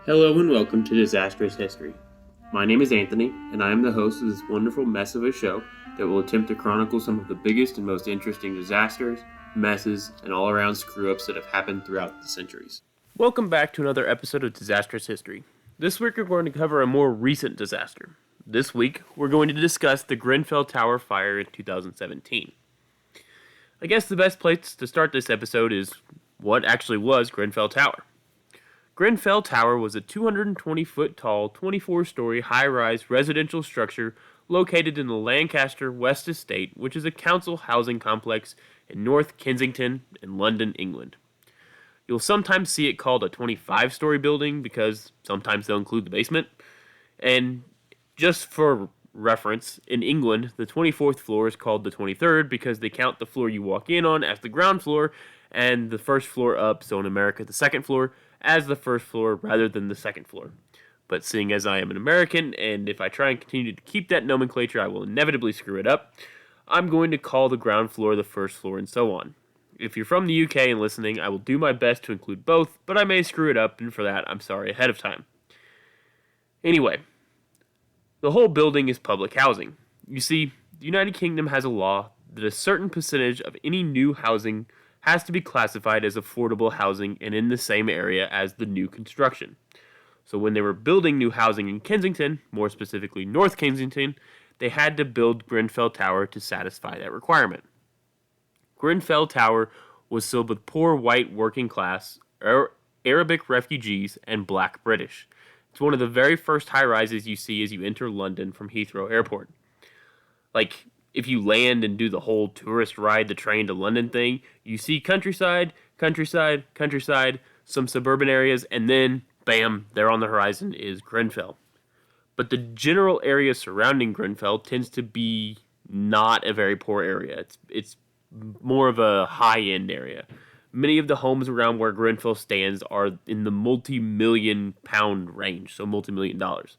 Hello and welcome to Disastrous History. My name is Anthony, and I am the host of this wonderful mess of a show that will attempt to chronicle some of the biggest and most interesting disasters, messes, and all-around screw-ups that have happened throughout the centuries. Welcome back to another episode of Disastrous History. This week we're going to cover a more recent disaster. This week we're going to discuss the Grenfell Tower Fire in 2017. I guess the best place to start this episode is what actually was Grenfell Tower. Grenfell Tower was a 220-foot tall, 24-story high-rise residential structure located in the Lancaster West Estate, which is a council housing complex in North Kensington in London, England. You'll sometimes see it called a 25-story building because sometimes they'll include the basement. And just for reference, in England, the 24th floor is called the 23rd because they count the floor you walk in on as the ground floor and the first floor up, so in America, the second floor, as the first floor rather than the second floor. But seeing as I am an American, and if I try and continue to keep that nomenclature, I will inevitably screw it up, I'm going to call the ground floor the first floor and so on. If you're from the UK and listening, I will do my best to include both, but I may screw it up, and for that, I'm sorry ahead of time. Anyway, the whole building is public housing. You see, the United Kingdom has a law that a certain percentage of any new housing has to be classified as affordable housing and in the same area as the new construction. So when they were building new housing in Kensington, more specifically North Kensington, they had to build Grenfell Tower to satisfy that requirement. Grenfell Tower was filled with poor white working class, Arabic refugees, and black British. It's one of the very first high-rises you see as you enter London from Heathrow Airport. Like, if you land and do the whole tourist ride the train to London thing, you see countryside, countryside, countryside, some suburban areas, and then, bam, there on the horizon is Grenfell. But the general area surrounding Grenfell tends to be not a very poor area. It's more of a high-end area. Many of the homes around where Grenfell stands are in the multi-million pound range, so multi-million dollars.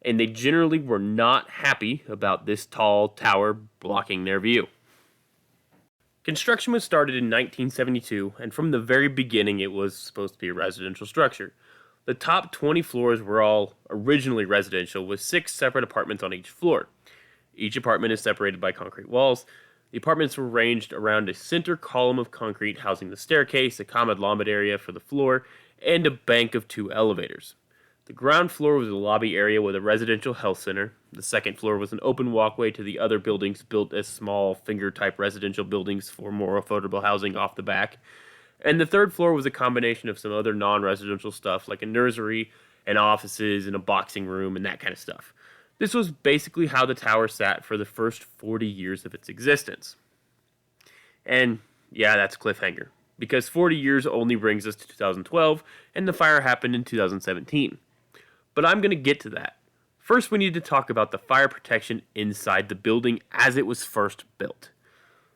And they generally were not happy about this tall tower blocking their view. Construction was started in 1972, and from the very beginning it was supposed to be a residential structure. The top 20 floors were all originally residential, with 6 separate apartments on each floor. Each apartment is separated by concrete walls. The apartments were arranged around a center column of concrete housing the staircase, a common laundry area for the floor, and a bank of 2 elevators. The ground floor was a lobby area with a residential health center. The second floor was an open walkway to the other buildings built as small finger-type residential buildings for more affordable housing off the back. And the third floor was a combination of some other non-residential stuff like a nursery and offices and a boxing room and that kind of stuff. This was basically how the tower sat for the first 40 years of its existence. And yeah, that's a cliffhanger, because 40 years only brings us to 2012, and the fire happened in 2017. But I'm going to get to that. First, we need to talk about the fire protection inside the building as it was first built.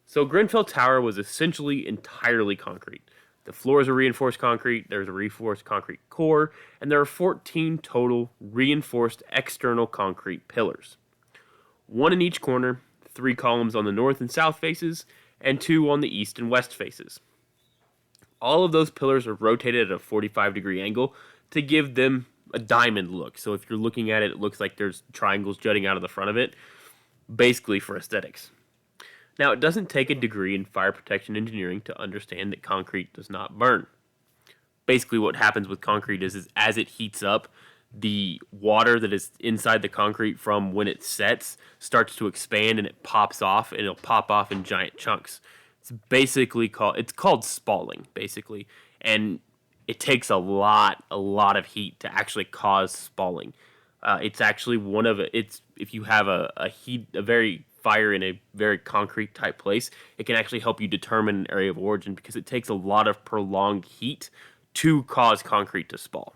So Grenfell Tower was essentially entirely concrete. The floors are reinforced concrete, there's a reinforced concrete core, and there are 14 total reinforced external concrete pillars. 1 in each corner, 3 columns on the north and south faces, and 2 on the east and west faces. All of those pillars are rotated at a 45-degree angle to give them a diamond look. So if you're looking at it, it looks like there's triangles jutting out of the front of it, basically for aesthetics. Now, it doesn't take a degree in fire protection engineering to understand that concrete does not burn. Basically, what happens with concrete is as it heats up, the water that is inside the concrete from when it sets starts to expand and it pops off, and it'll pop off in giant chunks. It's called spalling, basically, and it takes a lot of heat to actually cause spalling. It's actually if you have a very fire in a very concrete type place, it can actually help you determine an area of origin because it takes a lot of prolonged heat to cause concrete to spall.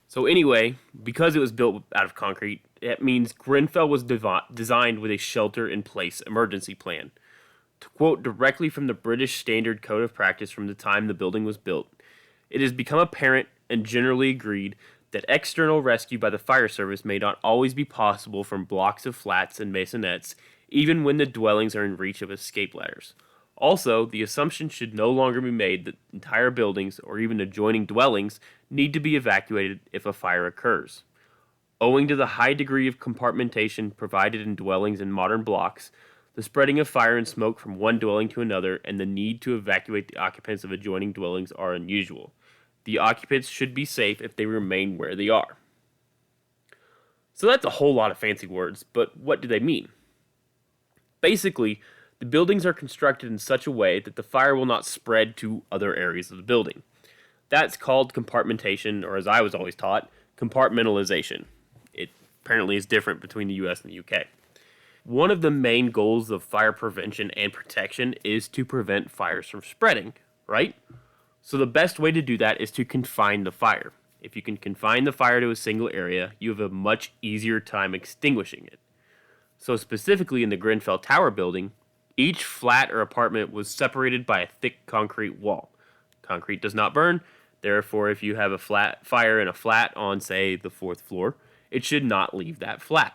So anyway, because it was built out of concrete, it means Grenfell was designed with a shelter-in-place emergency plan. To quote directly from the British Standard Code of Practice from the time the building was built, it has become apparent and generally agreed that external rescue by the fire service may not always be possible from blocks of flats and masonettes, even when the dwellings are in reach of escape ladders. Also, the assumption should no longer be made that entire buildings or even adjoining dwellings need to be evacuated if a fire occurs. Owing to the high degree of compartmentation provided in dwellings in modern blocks, the spreading of fire and smoke from one dwelling to another and the need to evacuate the occupants of adjoining dwellings are unusual. The occupants should be safe if they remain where they are. So that's a whole lot of fancy words, but what do they mean? Basically, the buildings are constructed in such a way that the fire will not spread to other areas of the building. That's called compartmentation, or as I was always taught, compartmentalization. It apparently is different between the US and the UK. One of the main goals of fire prevention and protection is to prevent fires from spreading, right? So the best way to do that is to confine the fire. If you can confine the fire to a single area, you have a much easier time extinguishing it. So specifically in the Grenfell Tower building, each flat or apartment was separated by a thick concrete wall. Concrete does not burn, therefore if you have a flat fire in a flat on, say, the 4th floor, it should not leave that flat.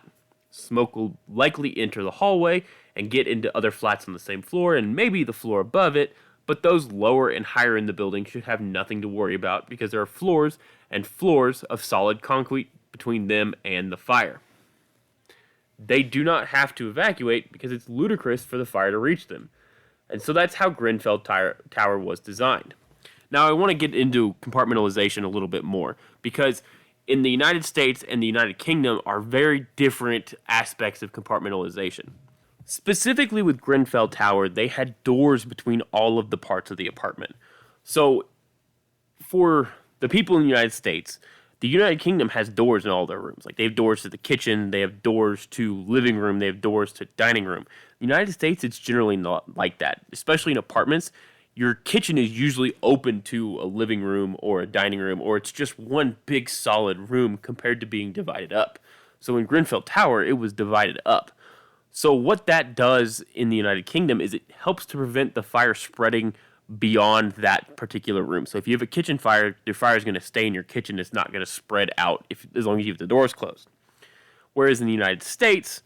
Smoke will likely enter the hallway and get into other flats on the same floor and maybe the floor above it, but those lower and higher in the building should have nothing to worry about because there are floors and floors of solid concrete between them and the fire. They do not have to evacuate because it's ludicrous for the fire to reach them. And so that's how Grenfell Tower was designed. Now I want to get into compartmentalization a little bit more because in the United States and the United Kingdom are very different aspects of compartmentalization. Specifically with Grenfell Tower, they had doors between all of the parts of the apartment. So for the people in the United States, the United Kingdom has doors in all their rooms. Like they have doors to the kitchen, they have doors to living room, they have doors to dining room. The United States, it's generally not like that. Especially in apartments, your kitchen is usually open to a living room or a dining room, or it's just one big solid room compared to being divided up. So in Grenfell Tower, it was divided up. So what that does in the United Kingdom is it helps to prevent the fire spreading beyond that particular room. So if you have a kitchen fire, your fire is going to stay in your kitchen. It's not going to spread out as long as you have the doors closed. Whereas in the United States,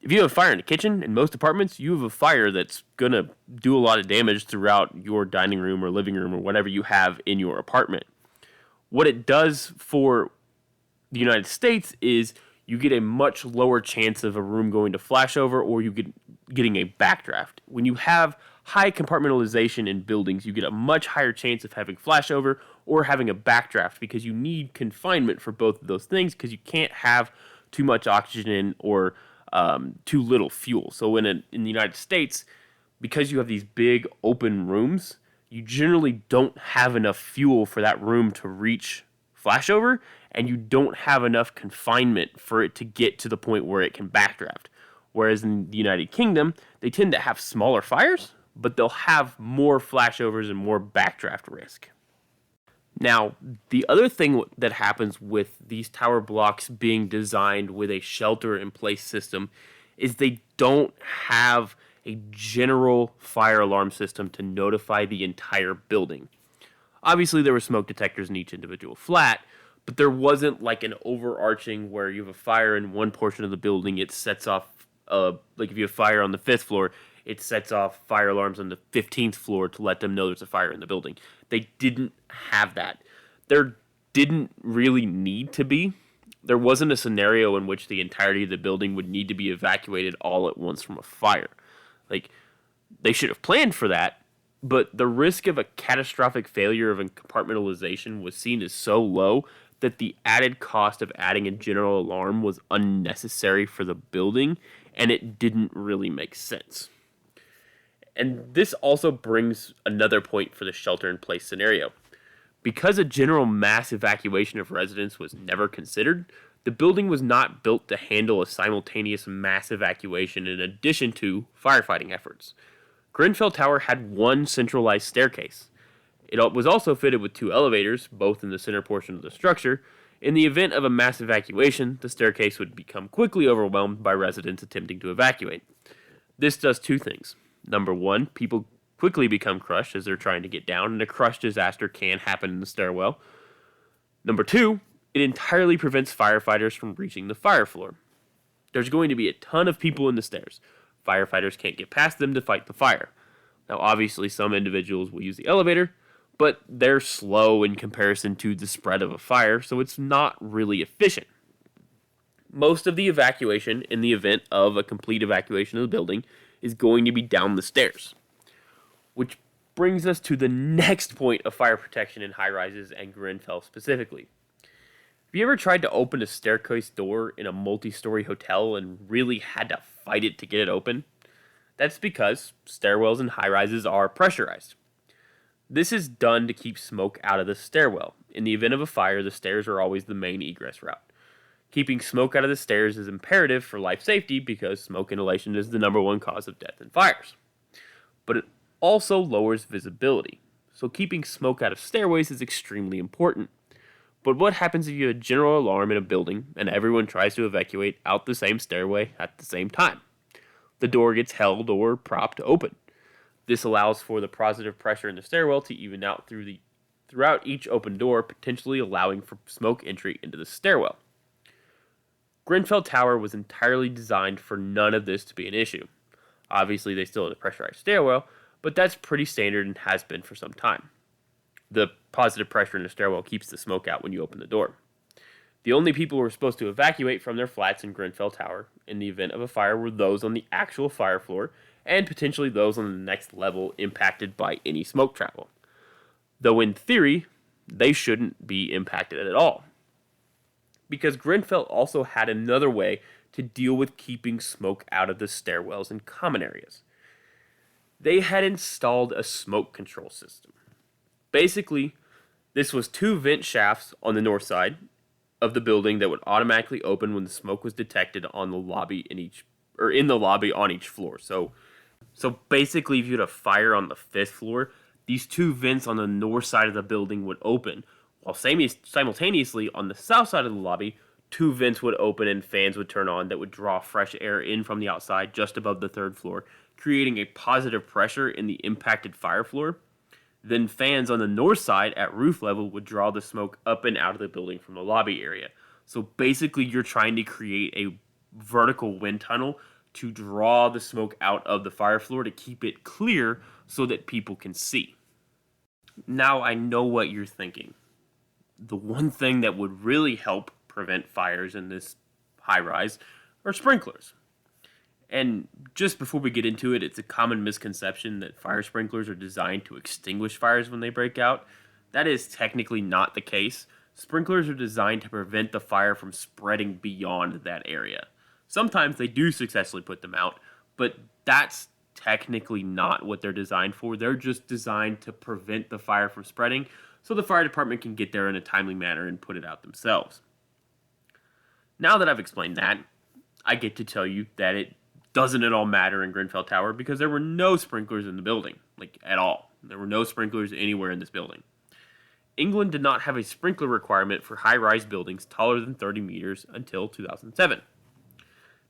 if you have a fire in the kitchen, in most apartments, you have a fire that's going to do a lot of damage throughout your dining room or living room or whatever you have in your apartment. What it does for the United States is you get a much lower chance of a room going to flashover or getting a backdraft. When you have high compartmentalization in buildings, you get a much higher chance of having flashover or having a backdraft because you need confinement for both of those things because you can't have too much oxygen or too little fuel. So in the United States, because you have these big open rooms, you generally don't have enough fuel for that room to reach flashover, and you don't have enough confinement for it to get to the point where it can backdraft. Whereas in the United Kingdom, they tend to have smaller fires, but they'll have more flashovers and more backdraft risk. Now, the other thing that happens with these tower blocks being designed with a shelter-in-place system is they don't have a general fire alarm system to notify the entire building. Obviously, there were smoke detectors in each individual flat, but there wasn't like an overarching where you have a fire in one portion of the building, it sets off, like if you have fire on the 5th floor, it sets off fire alarms on the 15th floor to let them know there's a fire in the building. They didn't have that. There didn't really need to be. There wasn't a scenario in which the entirety of the building would need to be evacuated all at once from a fire. Like, they should have planned for that, but the risk of a catastrophic failure of compartmentalization was seen as so low that the added cost of adding a general alarm was unnecessary for the building, and it didn't really make sense. And this also brings another point for the shelter-in-place scenario. Because a general mass evacuation of residents was never considered, the building was not built to handle a simultaneous mass evacuation in addition to firefighting efforts. Grenfell Tower had one centralized staircase. It was also fitted with 2 elevators, both in the center portion of the structure. In the event of a mass evacuation, the staircase would become quickly overwhelmed by residents attempting to evacuate. This does 2 things. Number 1, people quickly become crushed as they're trying to get down, and a crush disaster can happen in the stairwell. Number 2, it entirely prevents firefighters from reaching the fire floor. There's going to be a ton of people in the stairs. Firefighters can't get past them to fight the fire. Now, obviously, some individuals will use the elevator, but they're slow in comparison to the spread of a fire, so it's not really efficient. Most of the evacuation in the event of a complete evacuation of the building is going to be down the stairs, which brings us to the next point of fire protection in high rises and Grenfell specifically. Have you ever tried to open a staircase door in a multi-story hotel and really had to fight it to get it open? That's because stairwells in high rises are pressurized. This is done to keep smoke out of the stairwell. In the event of a fire, the stairs are always the main egress route. Keeping smoke out of the stairs is imperative for life safety because smoke inhalation is the number one cause of death in fires. But it also lowers visibility, so keeping smoke out of stairways is extremely important. But what happens if you have a general alarm in a building and everyone tries to evacuate out the same stairway at the same time? The door gets held or propped open. This allows for the positive pressure in the stairwell to even out throughout each open door, potentially allowing for smoke entry into the stairwell. Grenfell Tower was entirely designed for none of this to be an issue. Obviously, they still had a pressurized stairwell, but that's pretty standard and has been for some time. The positive pressure in the stairwell keeps the smoke out when you open the door. The only people who were supposed to evacuate from their flats in Grenfell Tower in the event of a fire were those on the actual fire floor and potentially those on the next level impacted by any smoke travel. Though in theory, they shouldn't be impacted at all. Because Grenfell also had another way to deal with keeping smoke out of the stairwells and common areas. They had installed a smoke control system. Basically, this was 2 vent shafts on the north side of the building that would automatically open when the smoke was detected on the lobby in the lobby on each floor. So basically, if you had a fire on the 5th floor, these 2 vents on the north side of the building would open, while simultaneously on the south side of the lobby, 2 vents would open and fans would turn on that would draw fresh air in from the outside just above the 3rd floor, creating a positive pressure in the impacted fire floor. Then fans on the north side at roof level would draw the smoke up and out of the building from the lobby area. So basically, you're trying to create a vertical wind tunnel to draw the smoke out of the fire floor to keep it clear so that people can see. Now I know what you're thinking. The one thing that would really help prevent fires in this high rise are sprinklers. And just before we get into it, it's a common misconception that fire sprinklers are designed to extinguish fires when they break out. That is technically not the case. Sprinklers are designed to prevent the fire from spreading beyond that area. Sometimes they do successfully put them out, but that's technically not what they're designed for. They're just designed to prevent the fire from spreading so the fire department can get there in a timely manner and put it out themselves. Now that I've explained that, I get to tell you that it doesn't at all matter in Grenfell Tower because there were no sprinklers in the building, at all. There were no sprinklers anywhere in this building. England did not have a sprinkler requirement for high-rise buildings taller than 30 meters until 2007.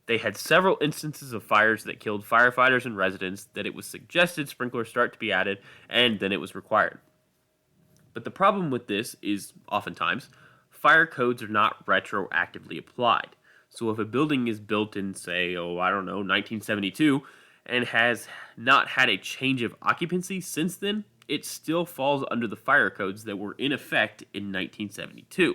They had several instances of fires that killed firefighters and residents that it was suggested sprinklers start to be added, and then it was required. But the problem with this is, oftentimes, fire codes are not retroactively applied. So if a building is built in, say, 1972, and has not had a change of occupancy since then, it still falls under the fire codes that were in effect in 1972.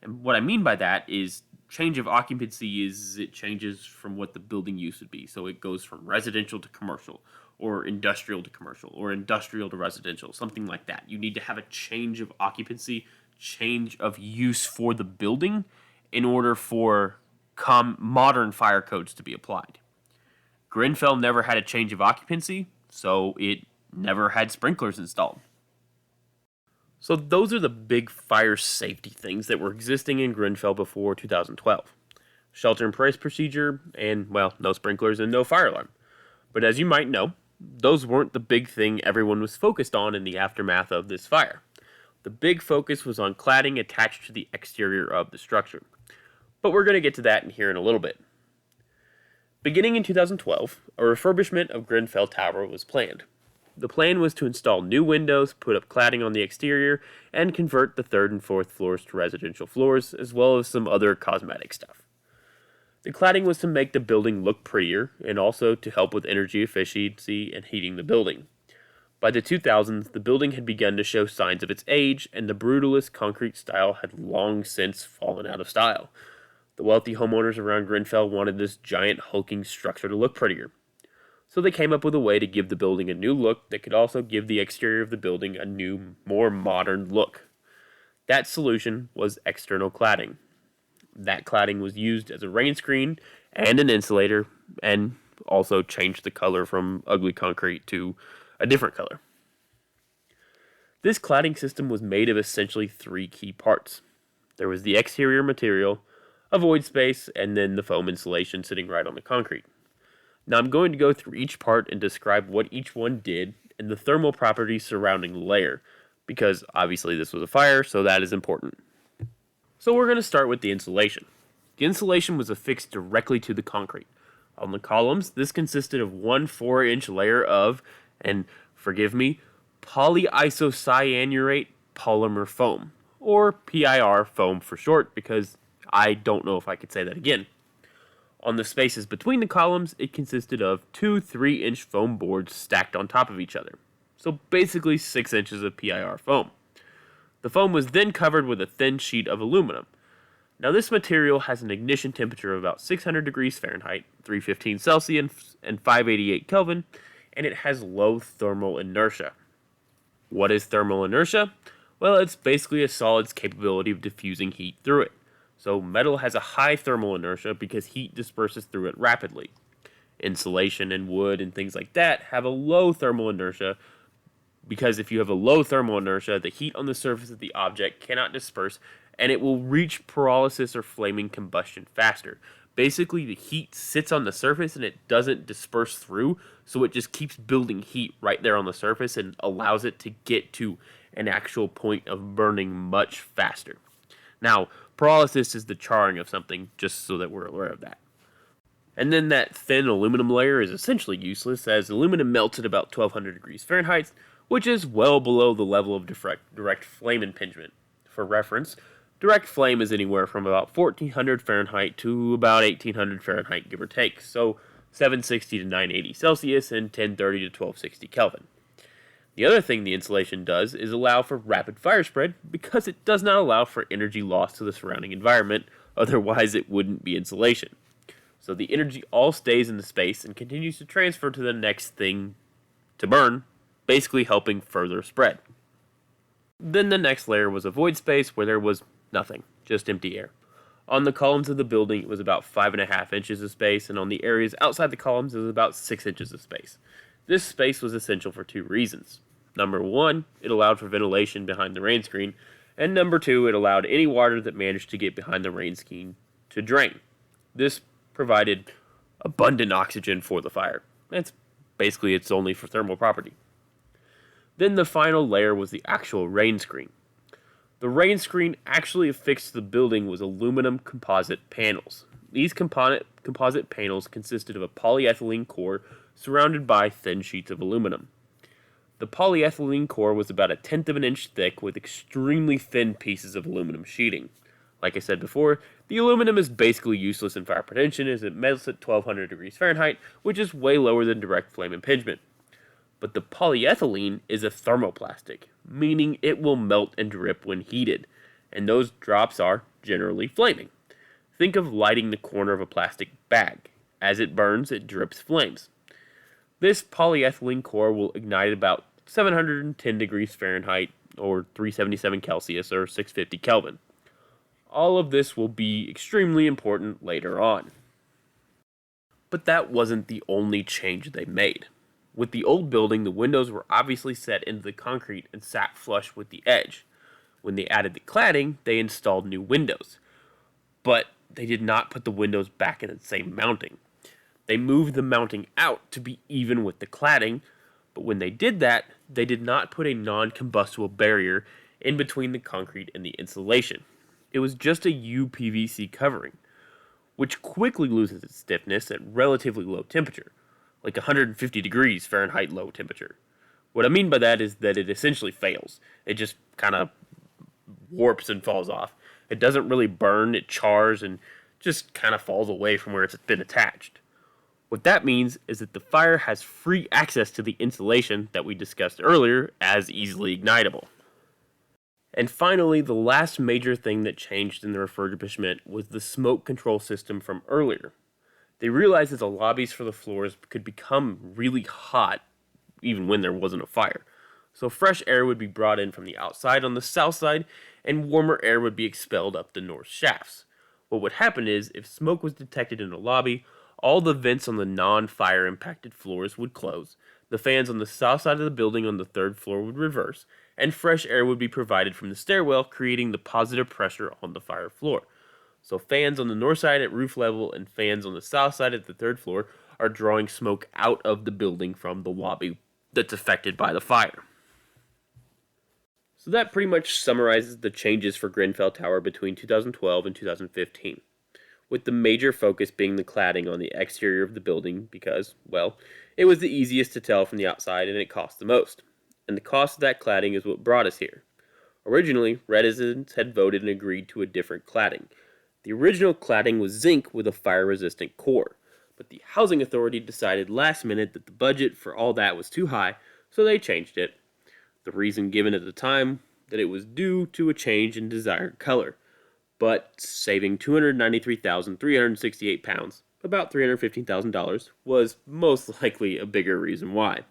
And what I mean by that is change of occupancy is it changes from what the building use would be. So it goes from residential to commercial, or industrial to commercial, or industrial to residential, something like that. You need to have a change of occupancy, change of use for the building in order for modern fire codes to be applied. Grenfell never had a change of occupancy, so it never had sprinklers installed. So those are the big fire safety things that were existing in Grenfell before 2012. Shelter-in-place procedure, and, no sprinklers and no fire alarm. But as you might know, those weren't the big thing everyone was focused on in the aftermath of this fire. The big focus was on cladding attached to the exterior of the structure. But we're going to get to that here in a little bit. Beginning in 2012, a refurbishment of Grenfell Tower was planned. The plan was to install new windows, put up cladding on the exterior, and convert the 3rd and 4th floors to residential floors, as well as some other cosmetic stuff. The cladding was to make the building look prettier and also to help with energy efficiency and heating the building. By the 2000s, the building had begun to show signs of its age, and the brutalist concrete style had long since fallen out of style. The wealthy homeowners around Grenfell wanted this giant hulking structure to look prettier. So they came up with a way to give the building a new look that could also give the exterior of the building a new, more modern look. That solution was external cladding. That cladding was used as a rain screen and an insulator, and also changed the color from ugly concrete to a different color. This cladding system was made of essentially three key parts. There was the exterior material, a void space, and then the foam insulation sitting right on the concrete. Now I'm going to go through each part and describe what each one did and the thermal properties surrounding the layer, because obviously this was a fire, so that is important. So we're going to start with the insulation. The insulation was affixed directly to the concrete. On the columns, this consisted of one 4-inch layer of, and forgive me, polyisocyanurate polymer foam, or PIR foam for short, because I don't know if I could say that again. On the spaces between the columns, it consisted of two 3-inch foam boards stacked on top of each other. So basically 6 inches of PIR foam. The foam was then covered with a thin sheet of aluminum. Now this material has an ignition temperature of about 600 degrees Fahrenheit, 315 Celsius, and 588 Kelvin, and it has low thermal inertia. What is thermal inertia? Well, it's basically a solid's capability of diffusing heat through it. So metal has a high thermal inertia because heat disperses through it rapidly. Insulation and wood and things like that have a low thermal inertia because if you have a low thermal inertia, the heat on the surface of the object cannot disperse and it will reach pyrolysis or flaming combustion faster. Basically, the heat sits on the surface and it doesn't disperse through, so it just keeps building heat right there on the surface and allows it to get to an actual point of burning much faster. Now, pyrolysis is the charring of something, just so that we're aware of that. And then that thin aluminum layer is essentially useless, as aluminum melts at about 1200 degrees Fahrenheit, which is well below the level of direct flame impingement. For reference, direct flame is anywhere from about 1400 Fahrenheit to about 1800 Fahrenheit, give or take, so 760 to 980 Celsius and 1030 to 1260 Kelvin. The other thing the insulation does is allow for rapid fire spread because it does not allow for energy loss to the surrounding environment, otherwise it wouldn't be insulation. So the energy all stays in the space and continues to transfer to the next thing to burn, basically helping further spread. Then the next layer was a void space where there was nothing, just empty air. On the columns of the building it was about 5.5 inches of space, and on the areas outside the columns it was about 6 inches of space. This space was essential for two reasons. Number one, it allowed for ventilation behind the rain screen, and number two, it allowed any water that managed to get behind the rain screen to drain. This provided abundant oxygen for the fire. That's basically its only for thermal property. Then the final layer was the actual rain screen. The rain screen actually affixed to the building was aluminum composite panels. These composite panels consisted of a polyethylene core surrounded by thin sheets of aluminum. The polyethylene core was about 1/10 of an inch thick with extremely thin pieces of aluminum sheeting. Like I said before, the aluminum is basically useless in fire prevention as it melts at 1200 degrees Fahrenheit, which is way lower than direct flame impingement. But the polyethylene is a thermoplastic, meaning it will melt and drip when heated, and those drops are generally flaming. Think of lighting the corner of a plastic bag. As it burns, it drips flames. This polyethylene core will ignite at about 710 degrees Fahrenheit, or 377 Celsius, or 650 Kelvin. All of this will be extremely important later on. But that wasn't the only change they made. With the old building, the windows were obviously set into the concrete and sat flush with the edge. When they added the cladding, they installed new windows. But they did not put the windows back in the same mounting. They moved the mounting out to be even with the cladding, but when they did that, they did not put a non-combustible barrier in between the concrete and the insulation. It was just a UPVC covering, which quickly loses its stiffness at relatively low temperature, like 150 degrees Fahrenheit low temperature. What I mean by that is that it essentially fails. It just kind of warps and falls off. It doesn't really burn, it chars and just kind of falls away from where it's been attached. What that means is that the fire has free access to the insulation that we discussed earlier as easily ignitable. And finally, the last major thing that changed in the refurbishment was the smoke control system from earlier. They realized that the lobbies for the floors could become really hot even when there wasn't a fire. So fresh air would be brought in from the outside on the south side, and warmer air would be expelled up the north shafts. What would happen is, if smoke was detected in a lobby, all the vents on the non-fire impacted floors would close, the fans on the south side of the building on the third floor would reverse, and fresh air would be provided from the stairwell, creating the positive pressure on the fire floor. So fans on the north side at roof level and fans on the south side at the third floor are drawing smoke out of the building from the lobby that's affected by the fire. So that pretty much summarizes the changes for Grenfell Tower between 2012 and 2015, with the major focus being the cladding on the exterior of the building because, well, it was the easiest to tell from the outside and it cost the most. And the cost of that cladding is what brought us here. Originally, residents had voted and agreed to a different cladding. The original cladding was zinc with a fire-resistant core, but the Housing Authority decided last minute that the budget for all that was too high, so they changed it. The reason given at the time that it was due to a change in desired color, but saving £293,368, about $315,000, was most likely a bigger reason why.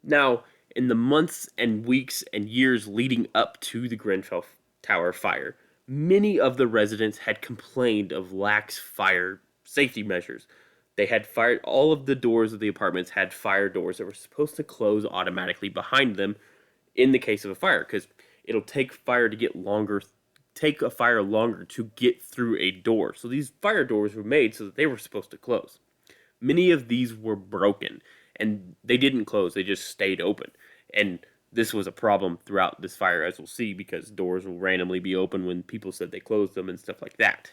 Now, in the months and weeks and years leading up to the Grenfell Tower fire, many of the residents had complained of lax fire safety measures. They had fired, all of the doors of the apartments had fire doors that were supposed to close automatically behind them in the case of a fire, because it'll take a fire longer to get through a door. So these fire doors were made so that they were supposed to close. Many of these were broken, and they didn't close, they just stayed open. And this was a problem throughout this fire, as we'll see, because doors will randomly be open when people said they closed them and stuff like that.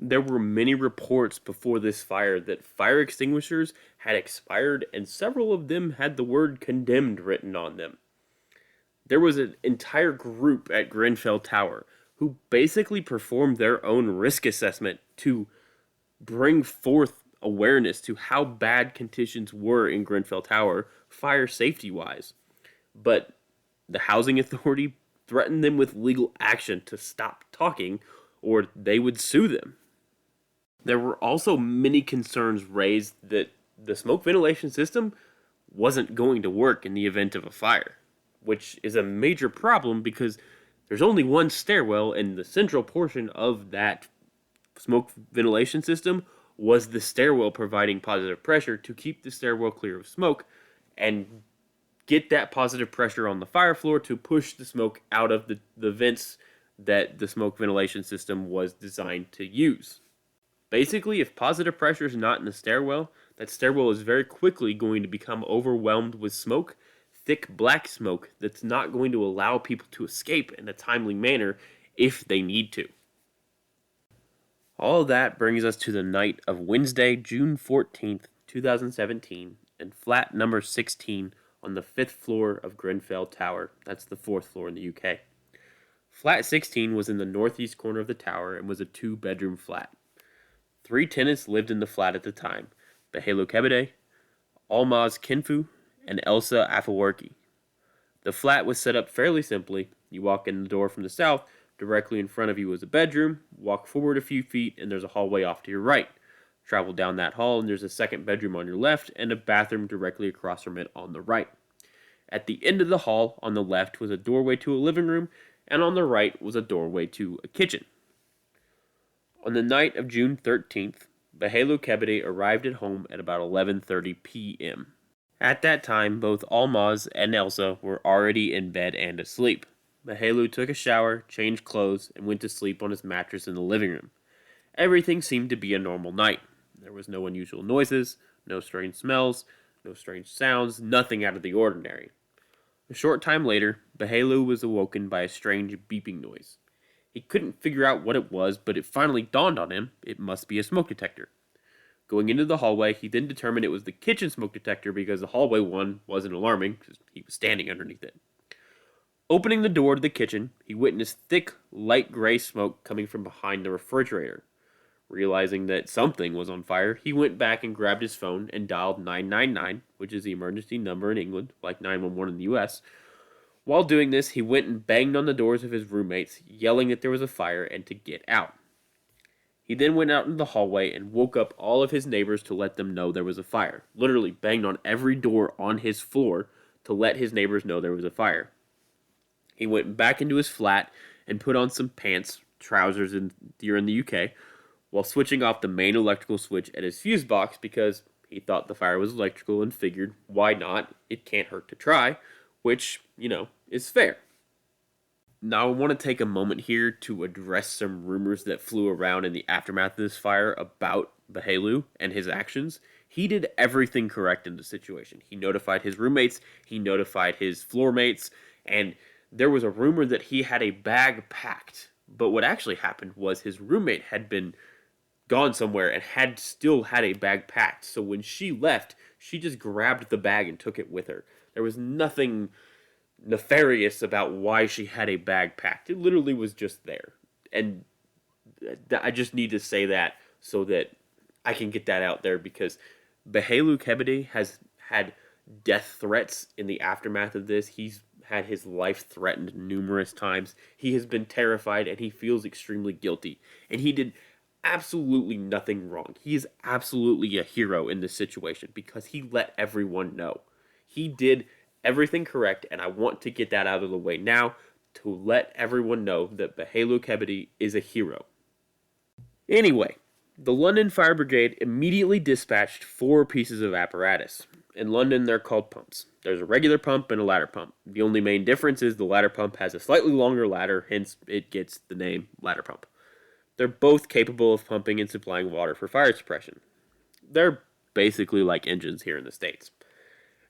There were many reports before this fire that fire extinguishers had expired, and several of them had the word condemned written on them. There was an entire group at Grenfell Tower who basically performed their own risk assessment to bring forth awareness to how bad conditions were in Grenfell Tower, fire safety-wise. But the Housing Authority threatened them with legal action to stop talking, or they would sue them. There were also many concerns raised that the smoke ventilation system wasn't going to work in the event of a fire, which is a major problem because there's only one stairwell, and the central portion of that smoke ventilation system was the stairwell providing positive pressure to keep the stairwell clear of smoke and get that positive pressure on the fire floor to push the smoke out of the vents that the smoke ventilation system was designed to use. Basically, if positive pressure is not in the stairwell, that stairwell is very quickly going to become overwhelmed with smoke, thick black smoke that's not going to allow people to escape in a timely manner if they need to. All of that brings us to the night of Wednesday, June 14th, 2017, and flat number 16 on the 5th floor of Grenfell Tower. That's the 4th floor in the UK. Flat 16 was in the northeast corner of the tower and was a 2-bedroom flat. 3 tenants lived in the flat at the time: Behelo Kebede, Almaz Kinfu, and Elsa Afewerki. The flat was set up fairly simply. You walk in the door from the south, directly in front of you is a bedroom, walk forward a few feet, and there's a hallway off to your right. Travel down that hall, and there's a second bedroom on your left, and a bathroom directly across from it on the right. At the end of the hall, on the left, was a doorway to a living room, and on the right was a doorway to a kitchen. On the night of June 13th, Behelo Kebede arrived at home at about 11:30 p.m. At that time, both Almaz and Elsa were already in bed and asleep. Behelo took a shower, changed clothes, and went to sleep on his mattress in the living room. Everything seemed to be a normal night. There was no unusual noises, no strange smells, no strange sounds, nothing out of the ordinary. A short time later, Behelo was awoken by a strange beeping noise. He couldn't figure out what it was, but it finally dawned on him it must be a smoke detector. Going into the hallway, he then determined it was the kitchen smoke detector because the hallway one wasn't alarming because he was standing underneath it. Opening the door to the kitchen, he witnessed thick, light gray smoke coming from behind the refrigerator. Realizing that something was on fire, he went back and grabbed his phone and dialed 999, which is the emergency number in England, like 911 in the US. While doing this, he went and banged on the doors of his roommates, yelling that there was a fire and to get out. He then went out into the hallway and woke up all of his neighbors to let them know there was a fire. Literally banged on every door on his floor to let his neighbors know there was a fire. He went back into his flat and put on some pants, trousers here in the UK, while switching off the main electrical switch at his fuse box because he thought the fire was electrical and figured, why not? It can't hurt to try, which, is fair. Now, I want to take a moment here to address some rumors that flew around in the aftermath of this fire about Behelu and his actions. He did everything correct in the situation. He notified his roommates, he notified his floor mates, and there was a rumor that he had a bag packed. But what actually happened was his roommate had been gone somewhere and had still had a bag packed. So when she left, she just grabbed the bag and took it with her. There was nothing nefarious about why she had a bag packed. It literally was just there. And I just need to say that so that I can get that out there, because Behelu Kebede has had death threats in the aftermath of this. He's had his life threatened numerous times. He has been terrified and he feels extremely guilty. And he did absolutely nothing wrong. He is absolutely a hero in this situation because he let everyone know. He did everything correct, and I want to get that out of the way now to let everyone know that Behelu Kebede is a hero. Anyway, the London Fire Brigade immediately dispatched 4 pieces of apparatus. In London, they're called pumps. There's a regular pump and a ladder pump. The only main difference is the ladder pump has a slightly longer ladder, hence it gets the name ladder pump. They're both capable of pumping and supplying water for fire suppression. They're basically like engines here in the States.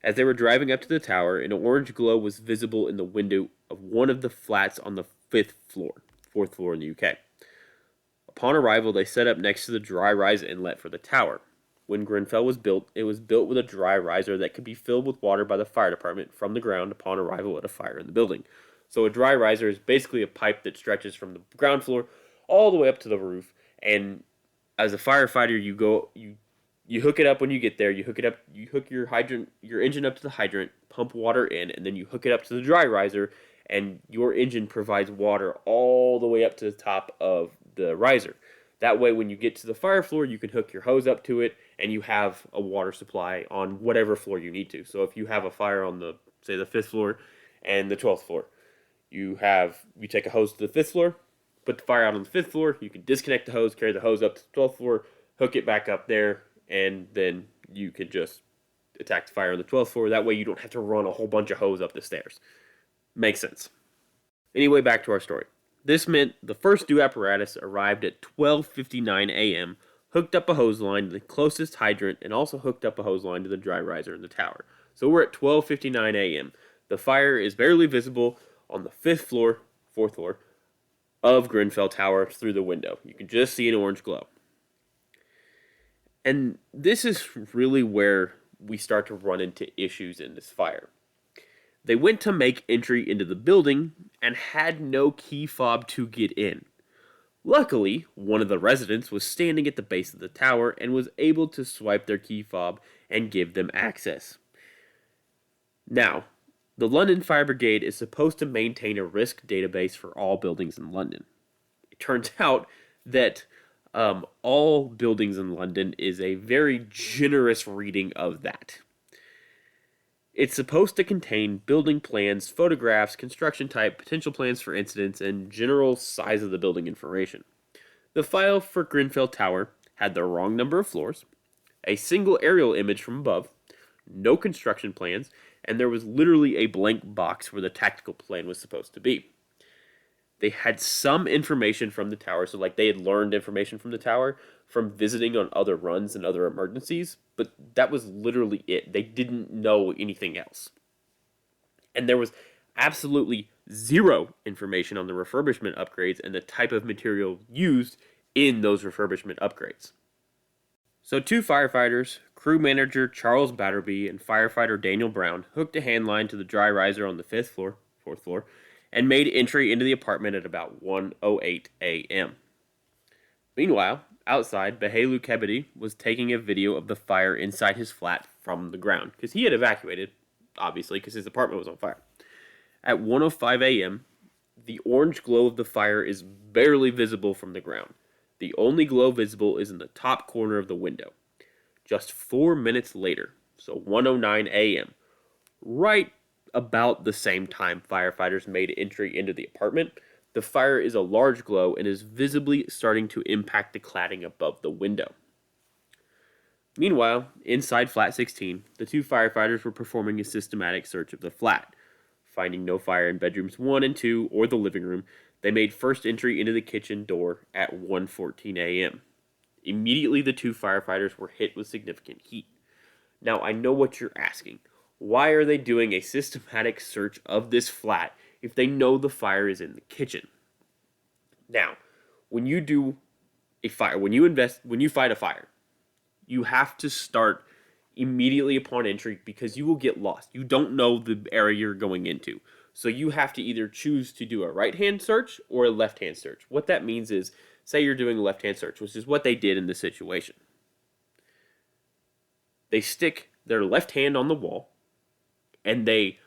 As they were driving up to the tower, an orange glow was visible in the window of one of the flats on the 4th floor in the UK. Upon arrival, they set up next to the dry rise inlet for the tower. When Grenfell was built, it was built with a dry riser that could be filled with water by the fire department from the ground upon arrival at a fire in the building. So a dry riser is basically a pipe that stretches from the ground floor all the way up to the roof, and as a firefighter, you hook it up when you get there. You hook your engine up to the hydrant, pump water in, and then you hook it up to the dry riser, and your engine provides water all the way up to the top of the riser. That way, when you get to the fire floor, you can hook your hose up to it, and you have a water supply on whatever floor you need to. So if you have a fire on the 5th floor and the 12th floor, you take a hose to the 5th floor, put the fire out on the 5th floor, you can disconnect the hose, carry the hose up to the 12th floor, hook it back up there, and then you can just attack the fire on the 12th floor. That way you don't have to run a whole bunch of hose up the stairs. Makes sense. Anyway, back to our story. This meant the first due apparatus arrived at 12:59 a.m., hooked up a hose line to the closest hydrant, and also hooked up a hose line to the dry riser in the tower. So we're at 12:59 a.m. The fire is barely visible on the 4th floor of Grenfell Tower through the window. You can just see an orange glow. And this is really where we start to run into issues in this fire. They went to make entry into the building and had no key fob to get in. Luckily, one of the residents was standing at the base of the tower and was able to swipe their key fob and give them access. Now, the London Fire Brigade is supposed to maintain a risk database for all buildings in London. It turns out that all buildings in London is a very generous reading of that. It's supposed to contain building plans, photographs, construction type, potential plans for incidents, and general size of the building information. The file for Grenfell Tower had the wrong number of floors, a single aerial image from above, no construction plans, and there was literally a blank box where the tactical plan was supposed to be. They had some information from the tower, so like they had learned information from the tower from visiting on other runs and other emergencies, but that was literally it. They didn't know anything else. And there was absolutely zero information on the refurbishment upgrades and the type of material used in those refurbishment upgrades. So 2 firefighters, crew manager Charles Batterby and firefighter Daniel Brown, hooked a hand line to the dry riser on the 4th 4th floor, and made entry into the apartment at about 1:08 a.m. Meanwhile, outside, Behelu Kebede was taking a video of the fire inside his flat from the ground, because he had evacuated, obviously, because his apartment was on fire. At 1:05 a.m., the orange glow of the fire is barely visible from the ground. The only glow visible is in the top corner of the window. Just 4 minutes later, so 1:09 a.m., right about the same time firefighters made entry into the apartment, the fire is a large glow and is visibly starting to impact the cladding above the window. Meanwhile, inside Flat 16, the 2 firefighters were performing a systematic search of the flat. Finding no fire in bedrooms 1 and 2 or the living room, they made first entry into the kitchen door at 1:14 a.m. Immediately, the 2 firefighters were hit with significant heat. Now, I know what you're asking. Why are they doing a systematic search of this flat if they know the fire is in the kitchen? Now, when you do a fire, when you fight a fire, you have to start immediately upon entry because you will get lost. You don't know the area you're going into. So you have to either choose to do a right-hand search or a left-hand search. What that means is, say you're doing a left-hand search, which is what they did in this situation. They stick their left hand on the wall and they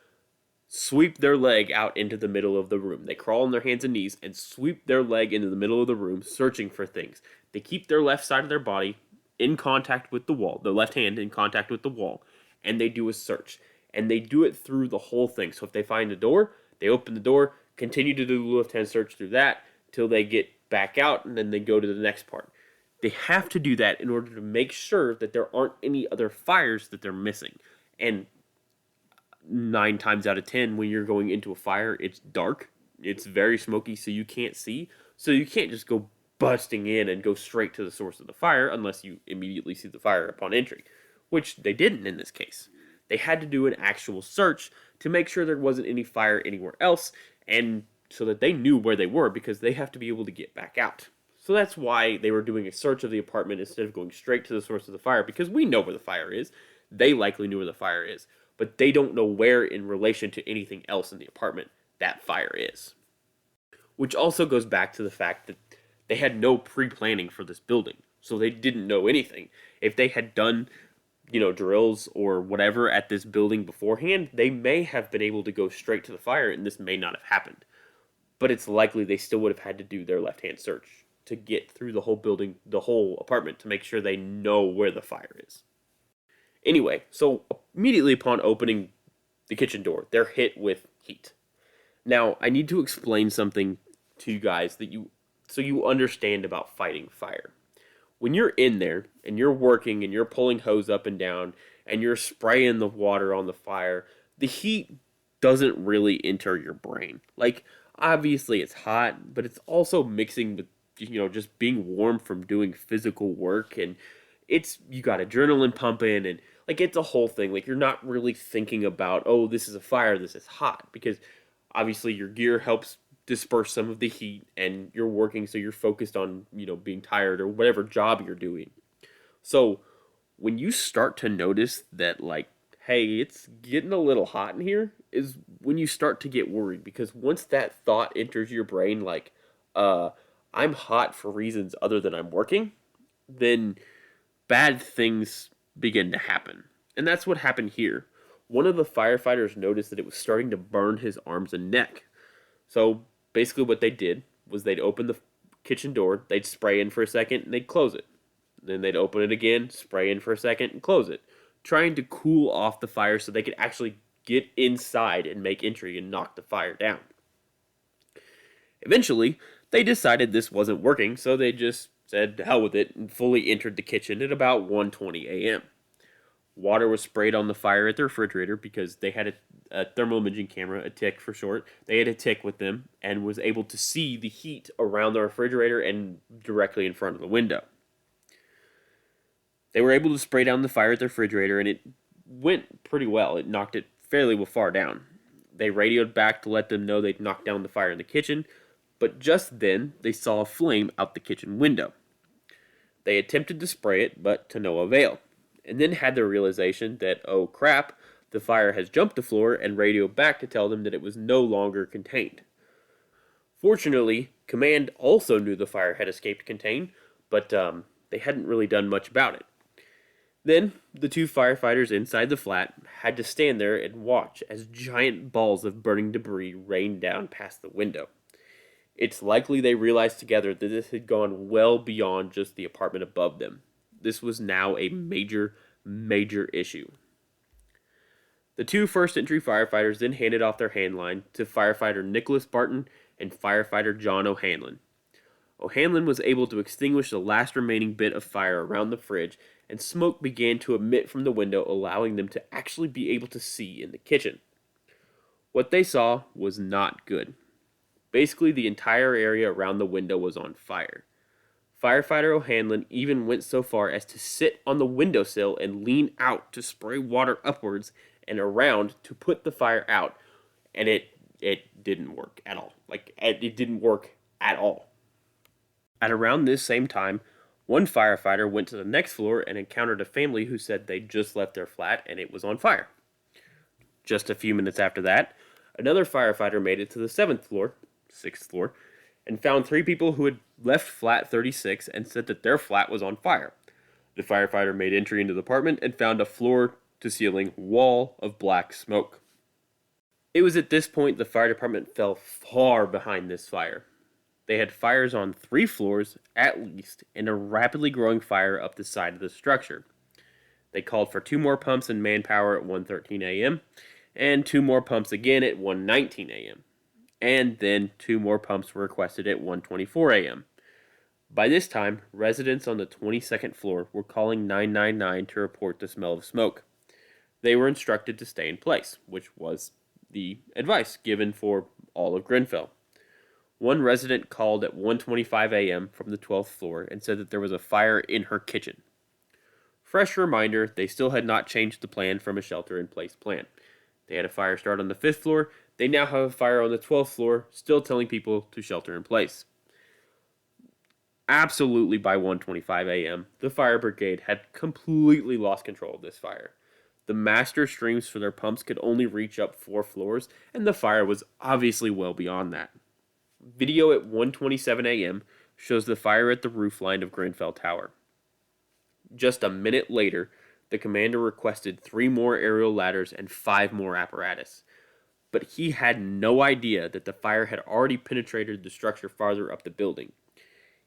sweep their leg out into the middle of the room. They crawl on their hands and knees and sweep their leg into the middle of the room, searching for things. They keep their left side of their body in contact with the wall, the left hand in contact with the wall, and they do a search. And they do it through the whole thing. So if they find a door, they open the door, continue to do the left-hand search through that till they get back out, and then they go to the next part. They have to do that in order to make sure that there aren't any other fires that they're missing. And 9 times out of 10, when you're going into a fire, it's dark. It's very smoky, so you can't see. So you can't just go busting in and go straight to the source of the fire unless you immediately see the fire upon entry, which they didn't in this case. They had to do an actual search to make sure there wasn't any fire anywhere else, and so that they knew where they were, because they have to be able to get back out. So that's why they were doing a search of the apartment instead of going straight to the source of the fire, because we know where the fire is. They likely knew where the fire is, but they don't know where in relation to anything else in the apartment that fire is. Which also goes back to the fact that they had no pre-planning for this building, so they didn't know anything. If they had done, drills or whatever at this building beforehand, they may have been able to go straight to the fire and this may not have happened. But it's likely they still would have had to do their left-hand search to get through the whole building, the whole apartment, to make sure they know where the fire is. Anyway, so immediately upon opening the kitchen door, they're hit with heat. Now, I need to explain something to you guys so you understand about fighting fire. When you're in there and you're working and you're pulling hose up and down and you're spraying the water on the fire, the heat doesn't really enter your brain. Like, obviously it's hot, but it's also mixing with, just being warm from doing physical work, and you got adrenaline pumping, and like, it's a whole thing. Like, you're not really thinking about, oh, this is a fire, this is hot, because obviously your gear helps disperse some of the heat, and you're working, so you're focused on, being tired or whatever job you're doing. So when you start to notice that, like, hey, it's getting a little hot in here, is when you start to get worried, because once that thought enters your brain, like, I'm hot for reasons other than I'm working, then bad things begin to happen. And that's what happened here. One of the firefighters noticed that it was starting to burn his arms and neck. So basically what they did was they'd open the kitchen door, they'd spray in for a second, and they'd close it. Then they'd open it again, spray in for a second, and close it, trying to cool off the fire so they could actually get inside and make entry and knock the fire down. Eventually, they decided this wasn't working, so they just said to hell with it and fully entered the kitchen at about 1:20 a.m. Water was sprayed on the fire at the refrigerator because they had a thermal imaging camera, a TIC for short. They had a TIC with them and was able to see the heat around the refrigerator and directly in front of the window. They were able to spray down the fire at the refrigerator, and it went pretty well. It knocked it fairly far down. They radioed back to let them know they'd knocked down the fire in the kitchen, but just then they saw a flame out the kitchen window. They attempted to spray it, but to no avail, and then had the realization that, oh crap, The fire has jumped the floor and radioed back to tell them that it was no longer contained. Fortunately, command also knew the fire had escaped contained, but they hadn't really done much about it. Then, the two firefighters inside the flat had to stand there and watch as giant balls of burning debris rained down past the window. It's likely they realized together that this had gone well beyond just the apartment above them. This was now a major, major issue. The two first entry firefighters then handed off their handline to firefighter Nicholas Barton and firefighter John O'Hanlon. O'Hanlon was able to extinguish the last remaining bit of fire around the fridge, and smoke began to emit from the window, allowing them to actually be able to see in the kitchen. What they saw was not good. Basically, the entire area around the window was on fire. Firefighter O'Hanlon even went so far as to sit on the windowsill and lean out to spray water upwards and around to put the fire out, and it didn't work at all. It didn't work at all. At around this same time, one firefighter went to the next floor and encountered a family who said they'd just left their flat and it was on fire. Just a few minutes after that, another firefighter made it to the sixth floor, and found three people who had left flat 36 and said that their flat was on fire. The firefighter made entry into the apartment and found a floor-to-ceiling wall of black smoke. It was at this point the fire department fell far behind this fire. They had fires on 3 floors, at least, and a rapidly growing fire up the side of the structure. They called for 2 more pumps and manpower at 1:13 a.m., and 2 more pumps again at 1:19 a.m., and then 2 more pumps were requested at 1:24 a.m. By this time, residents on the 22nd floor were calling 999 to report the smell of smoke. They were instructed to stay in place, which was the advice given for all of Grenfell. One resident called at 1:25 a.m. from the 12th floor and said that there was a fire in her kitchen. Fresh reminder, they still had not changed the plan from a shelter-in-place plan. They had a fire start on the 5th floor. They now have a fire on the 12th floor, still telling people to shelter in place. Absolutely by 1:25 a.m., the fire brigade had completely lost control of this fire. The master streams for their pumps could only reach up 4 floors, and the fire was obviously well beyond that. Video at 1:27 a.m. shows the fire at the roofline of Grenfell Tower. Just a minute later, the commander requested 3 more aerial ladders and 5 more apparatus. But he had no idea that the fire had already penetrated the structure farther up the building.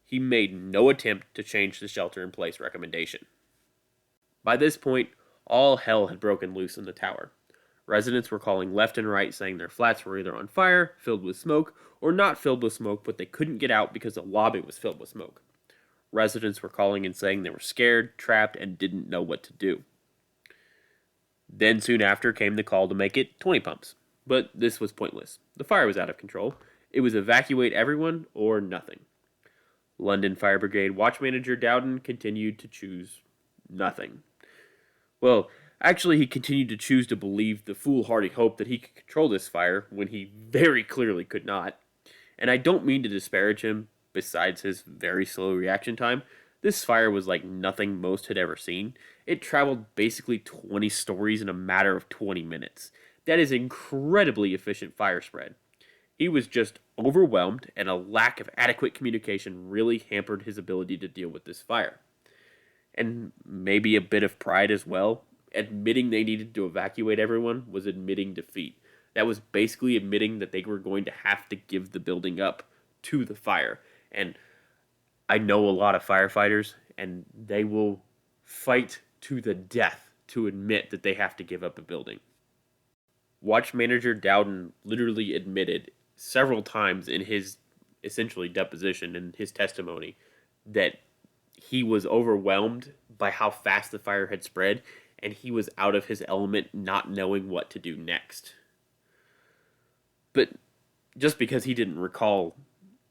He made no attempt to change the shelter-in-place recommendation. By this point, all hell had broken loose in the tower. Residents were calling left and right saying their flats were either on fire, filled with smoke, or not filled with smoke, but they couldn't get out because the lobby was filled with smoke. Residents were calling and saying they were scared, trapped, and didn't know what to do. Then soon after came the call to make it 20 pumps. But this was pointless. The fire was out of control. It was evacuate everyone or nothing. London Fire Brigade Watch Manager Dowden continued to choose nothing. Well, actually, he continued to choose to believe the foolhardy hope that he could control this fire when he very clearly could not. And I don't mean to disparage him, besides his very slow reaction time. This fire was like nothing most had ever seen. It traveled basically 20 stories in a matter of 20 minutes. That is incredibly efficient fire spread. He was just overwhelmed, and a lack of adequate communication really hampered his ability to deal with this fire. And maybe a bit of pride as well. Admitting they needed to evacuate everyone was admitting defeat. That was basically admitting that they were going to have to give the building up to the fire. And I know a lot of firefighters, and they will fight to the death to admit that they have to give up a building. Watch Manager Dowden literally admitted several times in his essentially deposition and his testimony that he was overwhelmed by how fast the fire had spread, and he was out of his element not knowing what to do next. But just because he didn't recall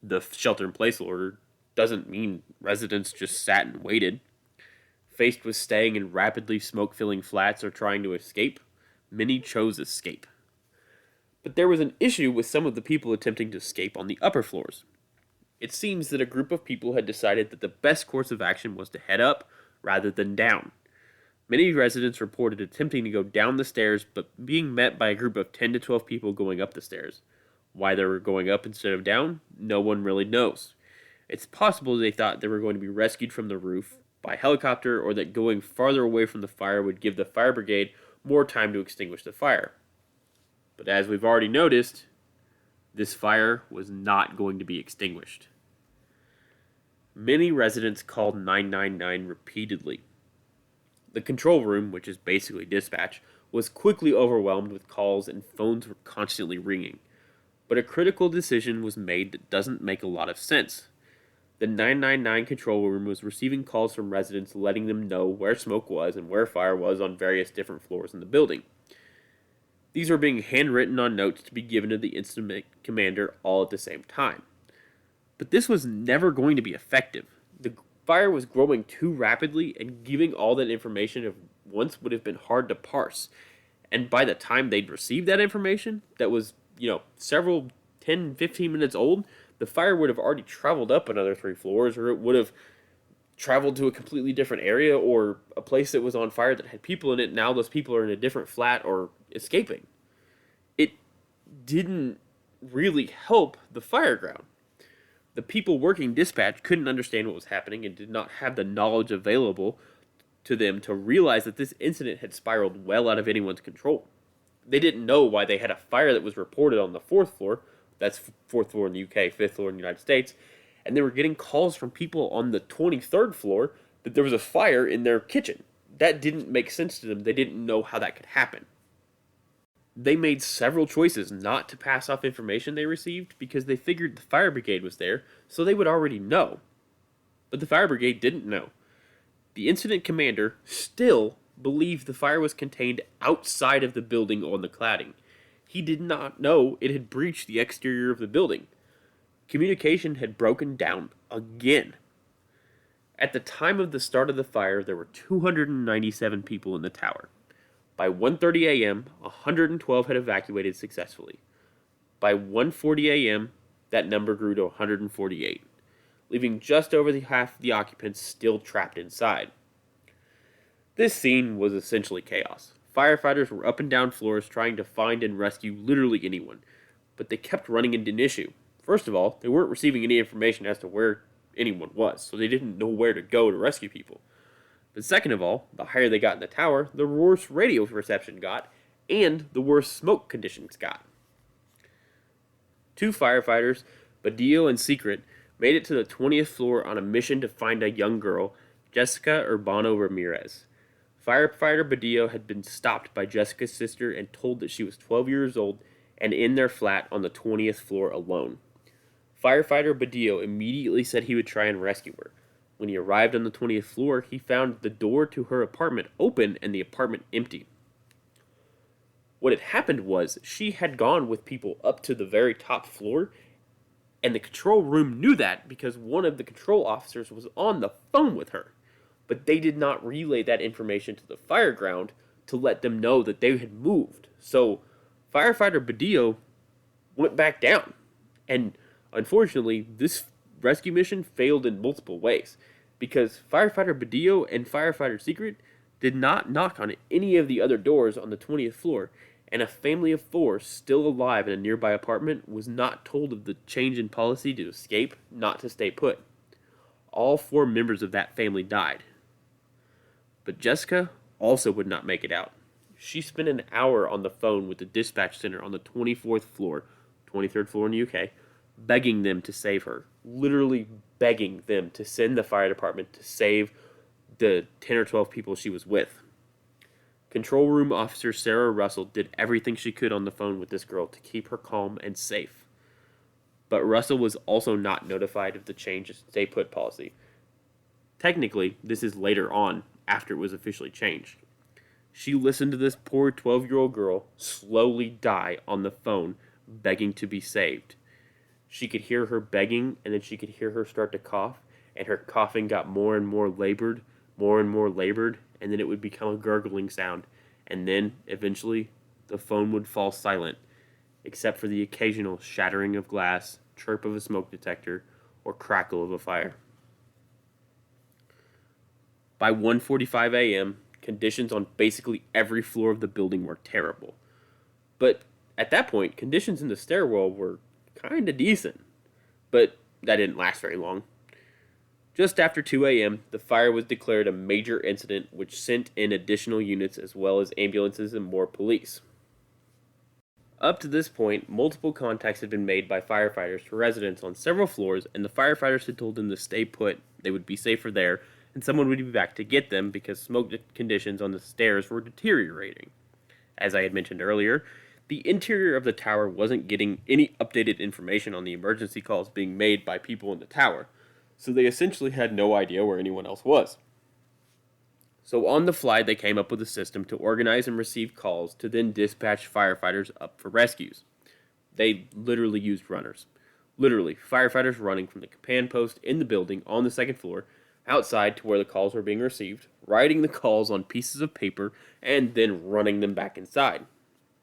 the shelter-in-place order doesn't mean residents just sat and waited. Faced with staying in rapidly smoke-filling flats or trying to escape, many chose escape. But there was an issue with some of the people attempting to escape on the upper floors. It seems that a group of people had decided that the best course of action was to head up rather than down. Many residents reported attempting to go down the stairs, but being met by a group of 10 to 12 people going up the stairs. Why they were going up instead of down, no one really knows. It's possible they thought they were going to be rescued from the roof by helicopter, or that going farther away from the fire would give the fire brigade more time to extinguish the fire. But as we've already noticed, this fire was not going to be extinguished. Many residents called 999 repeatedly. The control room, which is basically dispatch, was quickly overwhelmed with calls and phones were constantly ringing. But a critical decision was made that doesn't make a lot of sense. The 999 control room was receiving calls from residents letting them know where smoke was and where fire was on various different floors in the building. These were being handwritten on notes to be given to the incident commander all at the same time. But this was never going to be effective. The fire was growing too rapidly, and giving all that information at once would have been hard to parse. And by the time they'd received that information, that was, several 10, 15 minutes old, the fire would have already traveled up another 3 floors, or it would have traveled to a completely different area, or a place that was on fire that had people in it. Now those people are in a different flat or escaping. It didn't really help the fire ground. The people working dispatch couldn't understand what was happening and did not have the knowledge available to them to realize that this incident had spiraled well out of anyone's control. They didn't know why they had a fire that was reported on the 4th floor, that's 4th floor in the UK, 5th floor in the United States, and they were getting calls from people on the 23rd floor that there was a fire in their kitchen. That didn't make sense to them. They didn't know how that could happen. They made several choices not to pass off information they received because they figured the fire brigade was there, so they would already know. But the fire brigade didn't know. The incident commander still believed the fire was contained outside of the building on the cladding. He did not know it had breached the exterior of the building. Communication had broken down again. At the time of the start of the fire, there were 297 people in the tower. By 1:30 a.m., 112 had evacuated successfully. By 1:40 a.m., that number grew to 148, leaving just over half the occupants still trapped inside. This scene was essentially chaos. Firefighters were up and down floors trying to find and rescue literally anyone, but they kept running into an issue. First of all, they weren't receiving any information as to where anyone was, so they didn't know where to go to rescue people. But second of all, the higher they got in the tower, the worse radio reception got, and the worse smoke conditions got. 2 firefighters, Badillo and Secret, made it to the 20th floor on a mission to find a young girl, Jessica Urbano Ramirez. Firefighter Badillo had been stopped by Jessica's sister and told that she was 12 years old and in their flat on the 20th floor alone. Firefighter Badillo immediately said he would try and rescue her. When he arrived on the 20th floor, he found the door to her apartment open and the apartment empty. What had happened was she had gone with people up to the very top floor, and the control room knew that because one of the control officers was on the phone with her. But they did not relay that information to the fire ground to let them know that they had moved. So firefighter Badillo went back down. And unfortunately, this rescue mission failed in multiple ways because firefighter Badillo and firefighter Secret did not knock on any of the other doors on the 20th floor, and a family of 4 still alive in a nearby apartment was not told of the change in policy to escape, not to stay put. All 4 members of that family died. But Jessica also would not make it out. She spent an hour on the phone with the dispatch center on the 24th floor, 23rd floor in the UK, begging them to save her. Literally begging them to send the fire department to save the 10 or 12 people she was with. Control room officer Sarah Russell did everything she could on the phone with this girl to keep her calm and safe. But Russell was also not notified of the change in stay put policy. Technically, this is later on, after it was officially changed. She listened to this poor 12-year-old girl slowly die on the phone, begging to be saved. She could hear her begging, and then she could hear her start to cough, and her coughing got more and more labored, and then it would become a gurgling sound, and then, eventually, the phone would fall silent, except for the occasional shattering of glass, chirp of a smoke detector, or crackle of a fire. By 1:45 a.m., conditions on basically every floor of the building were terrible. But at that point, conditions in the stairwell were kind of decent. But that didn't last very long. Just after 2 a.m., the fire was declared a major incident which sent in additional units as well as ambulances and more police. Up to this point, multiple contacts had been made by firefighters to residents on several floors, and the firefighters had told them to stay put, they would be safer there, and someone would be back to get them because smoke conditions on the stairs were deteriorating. As I had mentioned earlier, the interior of the tower wasn't getting any updated information on the emergency calls being made by people in the tower, so they essentially had no idea where anyone else was. So on the fly, they came up with a system to organize and receive calls to then dispatch firefighters up for rescues. They literally used runners. Literally, firefighters running from the command post in the building on the second floor outside to where the calls were being received, writing the calls on pieces of paper, and then running them back inside.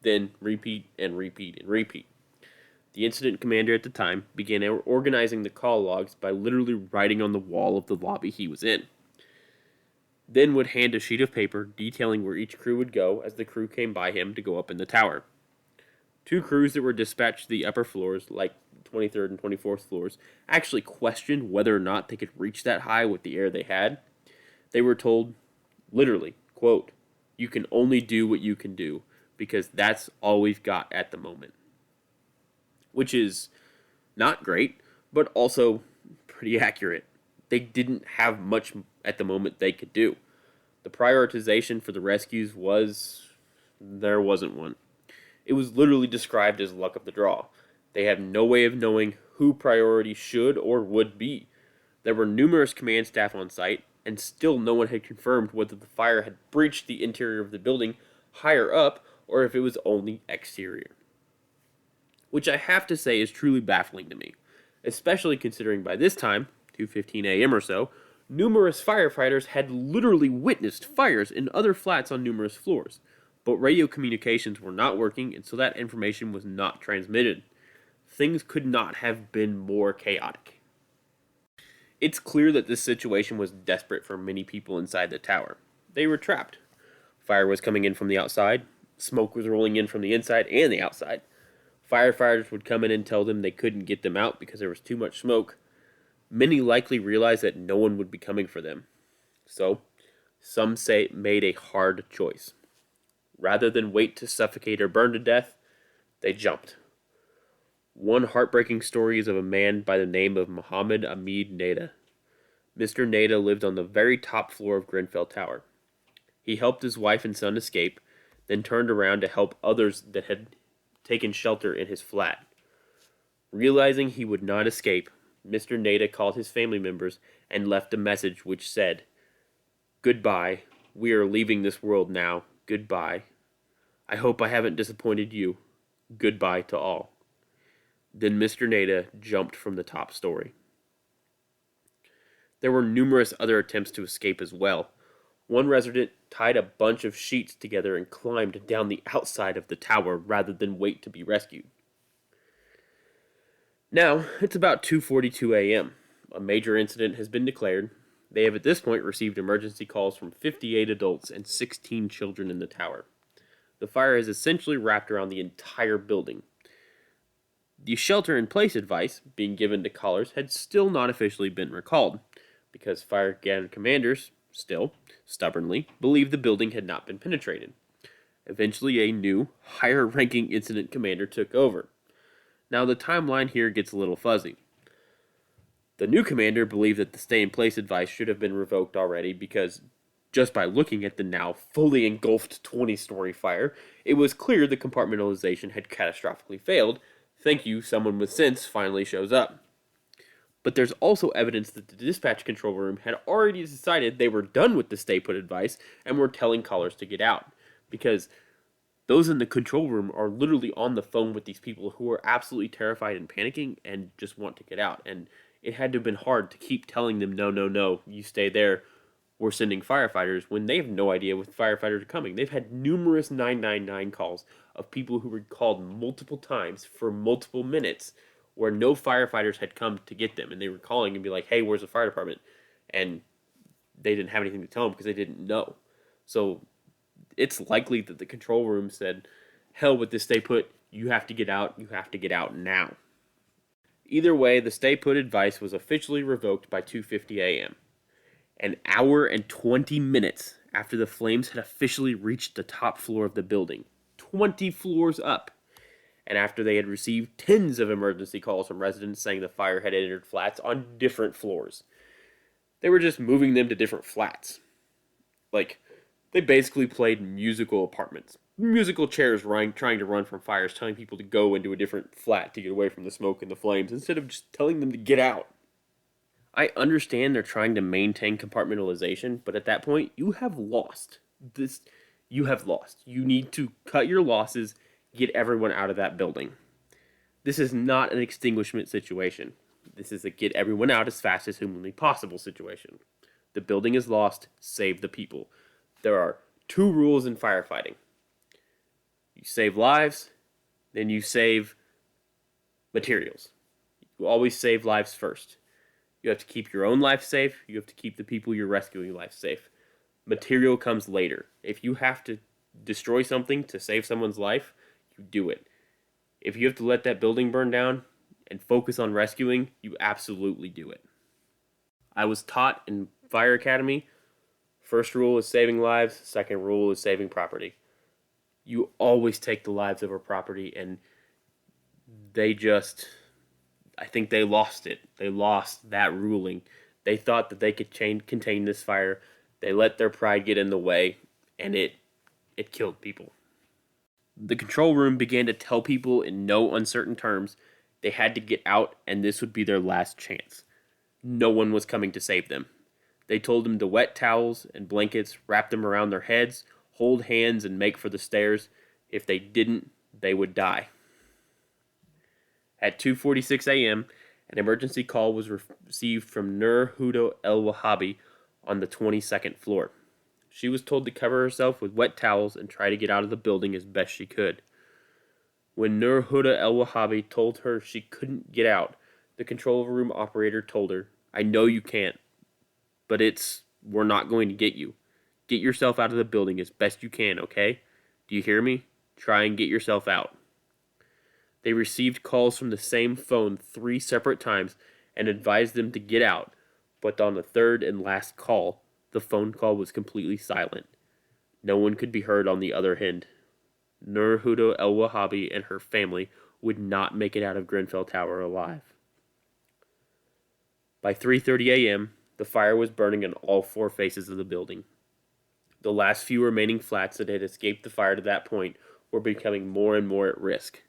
Then repeat and repeat and repeat. The incident commander at the time began organizing the call logs by literally writing on the wall of the lobby he was in. Then would hand a sheet of paper detailing where each crew would go as the crew came by him to go up in the tower. 2 crews that were dispatched to the upper floors, like 23rd and 24th floors, actually questioned whether or not they could reach that high with the air they had. They were told, literally, quote, "You can only do what you can do, because that's all we've got at the moment." Which is not great, but also pretty accurate. They didn't have much at the moment they could do. The prioritization for the rescues there wasn't one. It was literally described as luck of the draw. They had no way of knowing who priority should or would be. There were numerous command staff on site, and still no one had confirmed whether the fire had breached the interior of the building higher up or if it was only exterior. Which I have to say is truly baffling to me, especially considering by this time, 2:15 a.m. or so, numerous firefighters had literally witnessed fires in other flats on numerous floors, but radio communications were not working, and so that information was not transmitted. Things could not have been more chaotic. It's clear that this situation was desperate for many people inside the tower. They were trapped. Fire was coming in from the outside, smoke was rolling in from the inside and the outside. Firefighters would come in and tell them they couldn't get them out because there was too much smoke. Many likely realized that no one would be coming for them. So, some say made a hard choice. Rather than wait to suffocate or burn to death, they jumped. One heartbreaking story is of a man by the name of Muhammad Ahmed Nada. Mr. Nada lived on the very top floor of Grenfell Tower. He helped his wife and son escape, then turned around to help others that had taken shelter in his flat. Realizing he would not escape, Mr. Nada called his family members and left a message which said, "Goodbye, we are leaving this world now, goodbye. I hope I haven't disappointed you, goodbye to all." Then Mr. Nada jumped from the top story. There were numerous other attempts to escape as well. One resident tied a bunch of sheets together and climbed down the outside of the tower rather than wait to be rescued. Now, it's about 2:42 a.m. A major incident has been declared. They have at this point received emergency calls from 58 adults and 16 children in the tower. The fire has essentially wrapped around the entire building. The shelter-in-place advice being given to callers had still not officially been recalled, because fire commanders still, stubbornly, believed the building had not been penetrated. Eventually, a new, higher-ranking incident commander took over. Now, the timeline here gets a little fuzzy. The new commander believed that the stay-in-place advice should have been revoked already because, just by looking at the now fully engulfed 20-story fire, it was clear the compartmentalization had catastrophically failed. Thank you, someone with sense finally shows up. But there's also evidence that the dispatch control room had already decided they were done with the stay-put advice and were telling callers to get out, because those in the control room are literally on the phone with these people who are absolutely terrified and panicking and just want to get out. And it had to have been hard to keep telling them, no, you stay there, we're sending firefighters, when they have no idea when firefighters are coming. They've had numerous 999 calls of people who were called multiple times for multiple minutes where no firefighters had come to get them. And they were calling and be like, hey, where's the fire department? And they didn't have anything to tell them because they didn't know. So it's likely that the control room said, hell with this stay put, you have to get out, you have to get out now. Either way, the stay put advice was officially revoked by 2:50 a.m. An hour and 20 minutes after the flames had officially reached the top floor of the building, 20 floors up, and after they had received tens of emergency calls from residents saying the fire had entered flats on different floors. They were just moving them to different flats. Like, they basically played musical apartments. Musical chairs trying to run from fires, telling people to go into a different flat to get away from the smoke and the flames, instead of just telling them to get out. I understand they're trying to maintain compartmentalization, but at that point, you have lost. You have lost. You need to cut your losses, get everyone out of that building. This is not an extinguishment situation. This is a get everyone out as fast as humanly possible situation. The building is lost, save the people. There are 2 rules in firefighting. You save lives, then you save materials. You always save lives first. You have to keep your own life safe. You have to keep the people you're rescuing life safe. Material comes later. If you have to destroy something to save someone's life, you do it. If you have to let that building burn down and focus on rescuing, you absolutely do it. I was taught in Fire Academy, first rule is saving lives, second rule is saving property. You always take the lives over property, and I think they lost it. They lost that ruling. They thought that they could contain this fire. They let their pride get in the way, and it killed people. The control room began to tell people in no uncertain terms they had to get out, and this would be their last chance. No one was coming to save them. They told them to wet towels and blankets, wrap them around their heads, hold hands, and make for the stairs. If they didn't, they would die. At 2:46 a.m., an emergency call was received from Nur Huda El Wahhabi on the 22nd floor. She was told to cover herself with wet towels and try to get out of the building as best she could. When Nur Huda El Wahhabi told her she couldn't get out, the control room operator told her, "I know you can't, but we're not going to get you. Get yourself out of the building as best you can, okay? Do you hear me? Try and get yourself out." They received calls from the same phone 3 separate times and advised them to get out, but on the third and last call, the phone call was completely silent. No one could be heard on the other end. Nur Huda El Wahhabi and her family would not make it out of Grenfell Tower alive. By 3:30 a.m., the fire was burning in all 4 faces of the building. The last few remaining flats that had escaped the fire to that point were becoming more and more at risk.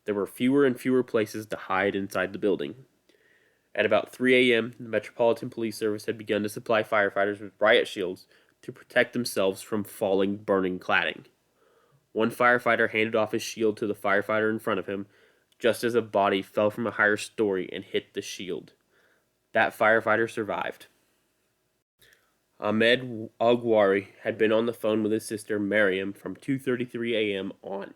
There were fewer and fewer places to hide inside the building. At about 3 a.m., the Metropolitan Police Service had begun to supply firefighters with riot shields to protect themselves from falling, burning cladding. One firefighter handed off his shield to the firefighter in front of him, just as a body fell from a higher story and hit the shield. That firefighter survived. Ahmed Algwari had been on the phone with his sister Mariam from 2:33 a.m. on.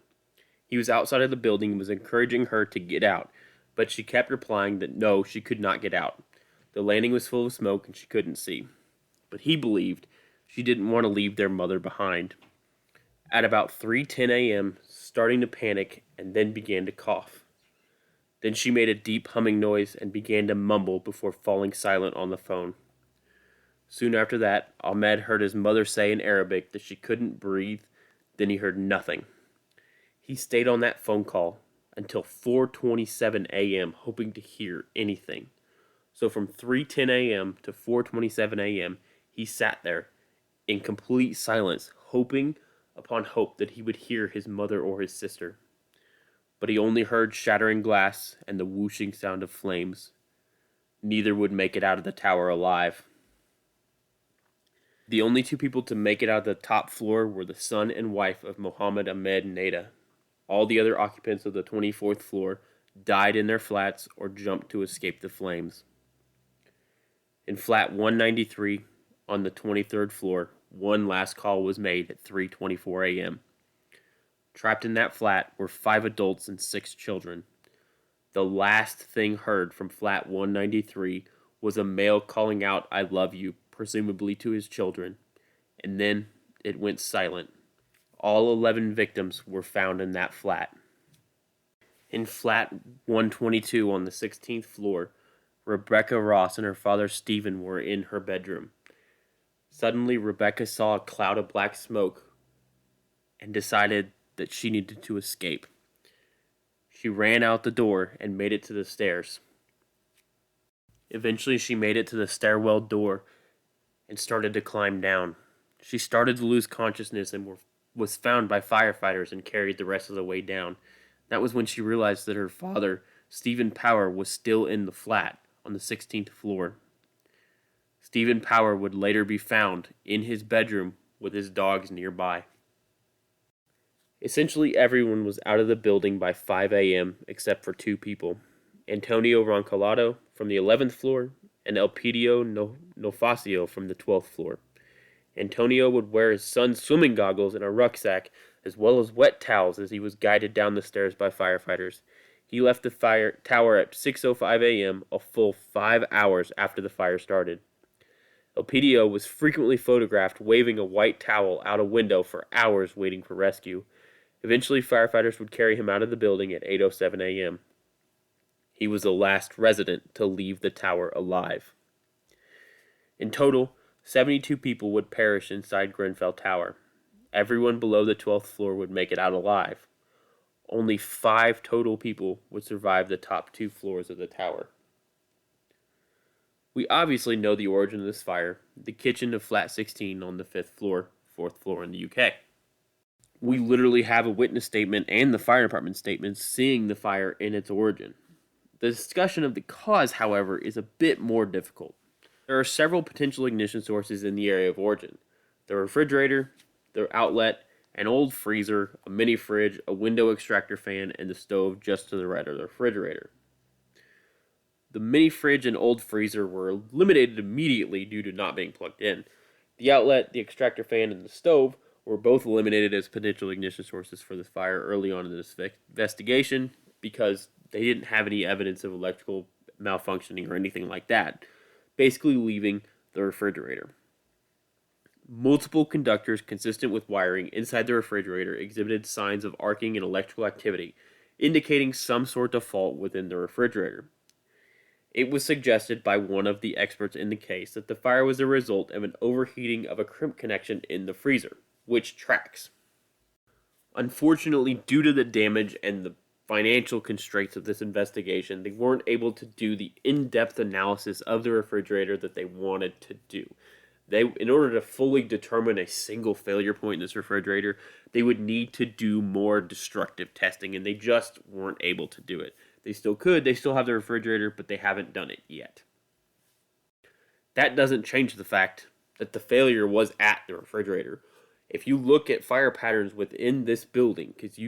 He was outside of the building and was encouraging her to get out, but she kept replying that no, she could not get out. The landing was full of smoke and she couldn't see. But he believed she didn't want to leave their mother behind. At about 3:10 a.m., starting to panic and then began to cough. Then she made a deep humming noise and began to mumble before falling silent on the phone. Soon after that, Ahmed heard his mother say in Arabic that she couldn't breathe, then he heard nothing. He stayed on that phone call until 4:27 a.m. hoping to hear anything. So from 3:10 a.m. to 4:27 a.m., he sat there in complete silence, hoping upon hope that he would hear his mother or his sister. But he only heard shattering glass and the whooshing sound of flames. Neither would make it out of the tower alive. The only 2 people to make it out of the top floor were the son and wife of Mohammed Ahmed Neda. All the other occupants of the 24th floor died in their flats or jumped to escape the flames. In flat 193 on the 23rd floor, one last call was made at 3:24 a.m. Trapped in that flat were 5 adults and 6 children. The last thing heard from flat 193 was a male calling out, "I love you," presumably to his children, and then it went silent. All 11 victims were found in that flat. In flat 122 on the 16th floor, Rebecca Ross and her father Stephen were in her bedroom. Suddenly, Rebecca saw a cloud of black smoke and decided that she needed to escape. She ran out the door and made it to the stairs. Eventually, she made it to the stairwell door and started to climb down. She started to lose consciousness and was found by firefighters and carried the rest of the way down. That was when she realized that her father, Stephen Power, was still in the flat on the 16th floor. Stephen Power would later be found in his bedroom with his dogs nearby. Essentially everyone was out of the building by 5 a.m. except for 2 people, Antonio Roncalado from the 11th floor and Elpidio Nofacio from the 12th floor. Antonio would wear his son's swimming goggles and a rucksack, as well as wet towels as he was guided down the stairs by firefighters. He left the fire tower at 6:05 a.m., a full 5 hours after the fire started. Elpidio was frequently photographed waving a white towel out a window for hours waiting for rescue. Eventually, firefighters would carry him out of the building at 8:07 a.m. He was the last resident to leave the tower alive. In total, 72 people would perish inside Grenfell Tower. Everyone below the 12th floor would make it out alive. Only 5 total people would survive the top 2 floors of the tower. We obviously know the origin of this fire, the kitchen of flat 16 on the 5th floor, 4th floor in the UK. We literally have a witness statement and the fire department statement seeing the fire in its origin. The discussion of the cause, however, is a bit more difficult. There are several potential ignition sources in the area of origin. The refrigerator, the outlet, an old freezer, a mini fridge, a window extractor fan, and the stove just to the right of the refrigerator. The mini fridge and old freezer were eliminated immediately due to not being plugged in. The outlet, the extractor fan, and the stove were both eliminated as potential ignition sources for this fire early on in this investigation because they didn't have any evidence of electrical malfunctioning or anything like that, basically leaving the refrigerator. Multiple conductors consistent with wiring inside the refrigerator exhibited signs of arcing and electrical activity, indicating some sort of fault within the refrigerator. It was suggested by one of the experts in the case that the fire was a result of an overheating of a crimp connection in the freezer, which tracks. Unfortunately, due to the damage and the financial constraints of this investigation, they weren't able to do the in-depth analysis of the refrigerator that they wanted to do. In order to fully determine a single failure point in this refrigerator, they would need to do more destructive testing, and they just weren't able to do it. They still could, they still have the refrigerator, but they haven't done it yet. That doesn't change the fact that the failure was at the refrigerator. If you look at fire patterns within this building, because